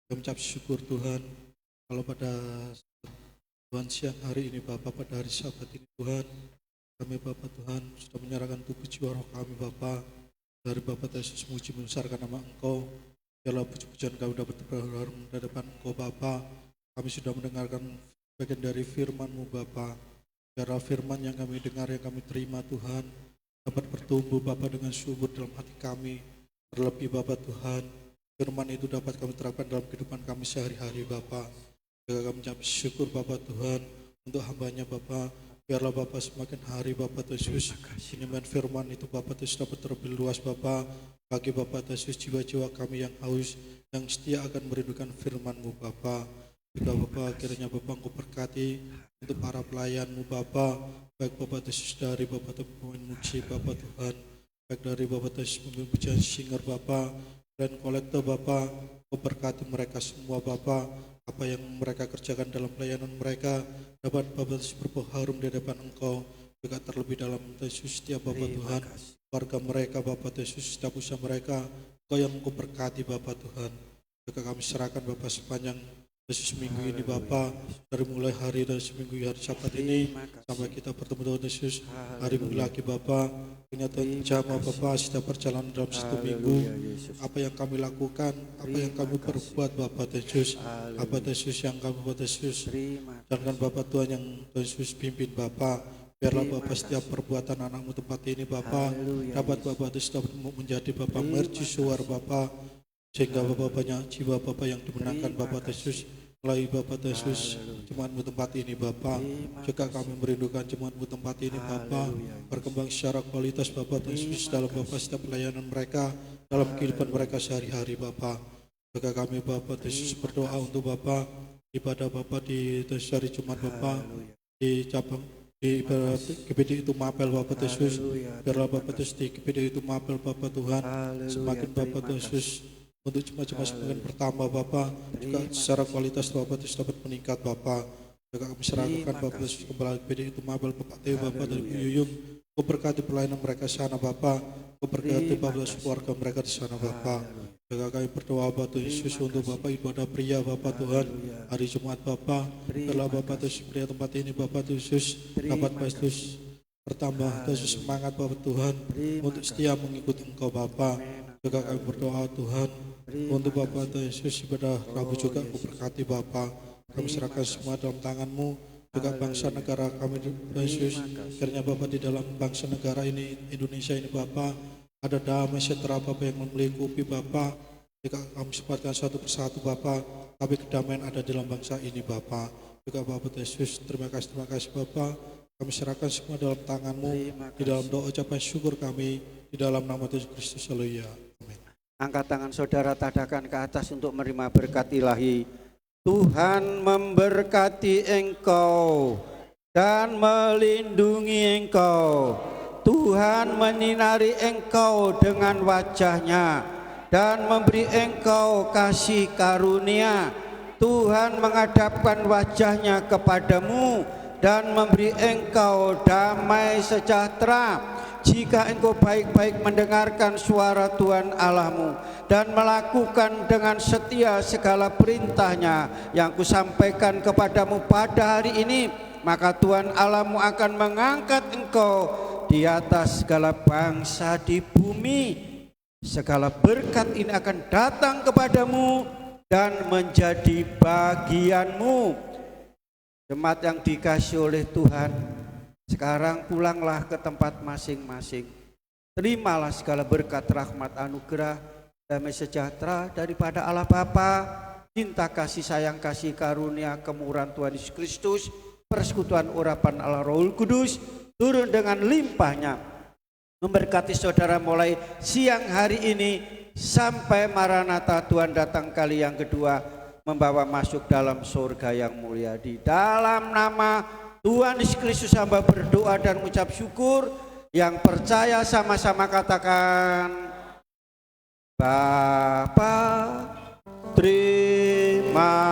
kami ucap syukur Tuhan, kalau pada Tuhan siang hari ini Bapa, pada hari Sabat ini Tuhan, kami Bapa Tuhan sudah menyerahkan tubuh jiwa roh kami Bapa, dari Bapa Yesus memuji membesarkan nama Engkau, biarlah puji-pujian kami dapat berharum di hadapan Engkau Bapa. Kami sudah mendengarkan bagian dari firman-Mu Bapa, biarlah firman yang kami dengar, yang kami terima Tuhan, dapat bertumbuh Bapa dengan subur dalam hati kami. Terlebih Bapa Tuhan, firman itu dapat kami terapkan dalam kehidupan kami sehari-hari Bapa. Juga kami ucap syukur Bapa Tuhan untuk hamba-Nya Bapa. Biarlah Bapa semakin hari Bapa Yesus penyampaian firman itu Bapa Yesus dapat terlebih luas Bapa, bagi Bapa Yesus jiwa-jiwa kami yang haus, yang setia akan merindukan firman-Mu Bapa. Juga Bapa akhirnya Bapa Engkau berkati untuk para pelayan-Mu Bapa, baik Bapa Yesus dari Bapa pemain muji Bapa Tuhan, baik dari Bapa Yesus pemimpin pujian singer Bapa dan kolektor Bapa. Engkau berkati mereka semua Bapa, apa yang mereka kerjakan dalam pelayanan mereka dapat Bapa Yesus berbuah harum di hadapan Engkau. Juga terlebih dalam Yesus setiap Bapa Tuhan, warga mereka Bapa Yesus, setiap usaha mereka Engkau yang Engkau berkati Bapa Tuhan. Juga kami serahkan Bapa sepanjang Yesus minggu ini Bapa, dari mulai hari dan seminggu hari Sabat ini sampai kita bertemu Tuhan Yesus hari minggu lagi Bapa, kenyataan jamaah Bapa setiap perjalanan dalam satu minggu, apa yang kami lakukan, apa yang kami perbuat Bapa Yesus, apa Yesus yang kami buat Yesus, dan Bapa Tuhan yang Yesus pimpin Bapa. Biarlah Bapa setiap perbuatan anak-Mu tempat ini Bapa dapat Bapa Yesus dapat menjadi Bapa mercusuar Bapa, sehingga Bapa banyak jiwa Bapa yang dimenangkan Bapa Yesus melalui Bapa Yesus jemaat-Mu tempat ini Bapa. Juga kami merindukan jemaat-Mu tempat ini Bapa berkembang secara kualitas Bapa Yesus dalam Bapa setiap pelayanan mereka, dalam kehidupan mereka sehari-hari Bapa. Juga kami Bapa Yesus berdoa untuk Bapa ibadah Bapa di hari Jumat Bapa di cabang di GPD itu Mapel Bapa Yesus. Biarlah Bapa Yesus di GPD itu Mapel Bapa Tuhan semakin Bapa Yesus untuk jemaat-jemaat semakin bertambah Bapa, juga secara kualitas Bapa Yesus dapat meningkat Bapa. Juga kami serahkan Bapa Yesus kepala GPD itu Mabel Bapak Teo Bapa dari Yuyung. Kau berkati pelayanan mereka sana Bapa, Kau berkati Bapa keluarga mereka di sana Bapa. Juga kami berdoa Bapa Yesus untuk Bapa ibadah pria Bapa Tuhan hari Jumat Bapa. Telah Bapa Yesus pria tempat ini Bapa Yesus dapat Yesus bertambah Yesus semangat Bapa Tuhan untuk setia mengikuti Engkau Bapa. Juga kami berdoa Tuhan untuk Bapa Yesus ibadah Rabu juga Kau berkati Bapa. Kami serahkan semua dalam tangan-Mu, juga bangsa negara kami Yesus. Akhirnya Bapa di dalam bangsa negara ini Indonesia ini Bapa ada damai sejahtera Bapa yang melingkupi Bapa. Juga kami sempatkan satu persatu Bapa, tapi kedamaian ada dalam bangsa ini Bapa. Juga Bapa Yesus terima kasih Bapa. Kami serahkan semua dalam tangan-Mu, di dalam doa ucapan syukur kami, di dalam nama Yesus Kristus. Haleluya. Amin. Angkat tangan saudara, tadakan ke atas untuk menerima berkat ilahi. Tuhan memberkati engkau dan melindungi engkau. Tuhan menyinari engkau dengan wajah-Nya dan memberi engkau kasih karunia. Tuhan menghadapkan wajah-Nya kepadamu dan memberi engkau damai sejahtera. Jika engkau baik-baik mendengarkan suara Tuhan Allahmu dan melakukan dengan setia segala perintah-Nya yang kusampaikan kepadamu pada hari ini, maka Tuhan Allahmu akan mengangkat engkau di atas segala bangsa di bumi. Segala berkat ini akan datang kepadamu dan menjadi bagianmu. Jemaat yang dikasihi oleh Tuhan, sekarang pulanglah ke tempat masing-masing. Terimalah segala berkat, rahmat, anugerah, damai sejahtera daripada Allah Bapa, cinta kasih sayang kasih karunia kemurahan Tuhan Yesus Kristus, persekutuan urapan Allah Roh Kudus turun dengan limpahnya memberkati saudara mulai siang hari ini sampai Maranatha Tuhan datang kali yang kedua membawa masuk dalam surga yang mulia. Di dalam nama Tuhan Yesus Kristus hamba berdoa dan mengucap syukur. Yang percaya sama-sama katakan, Bapa terima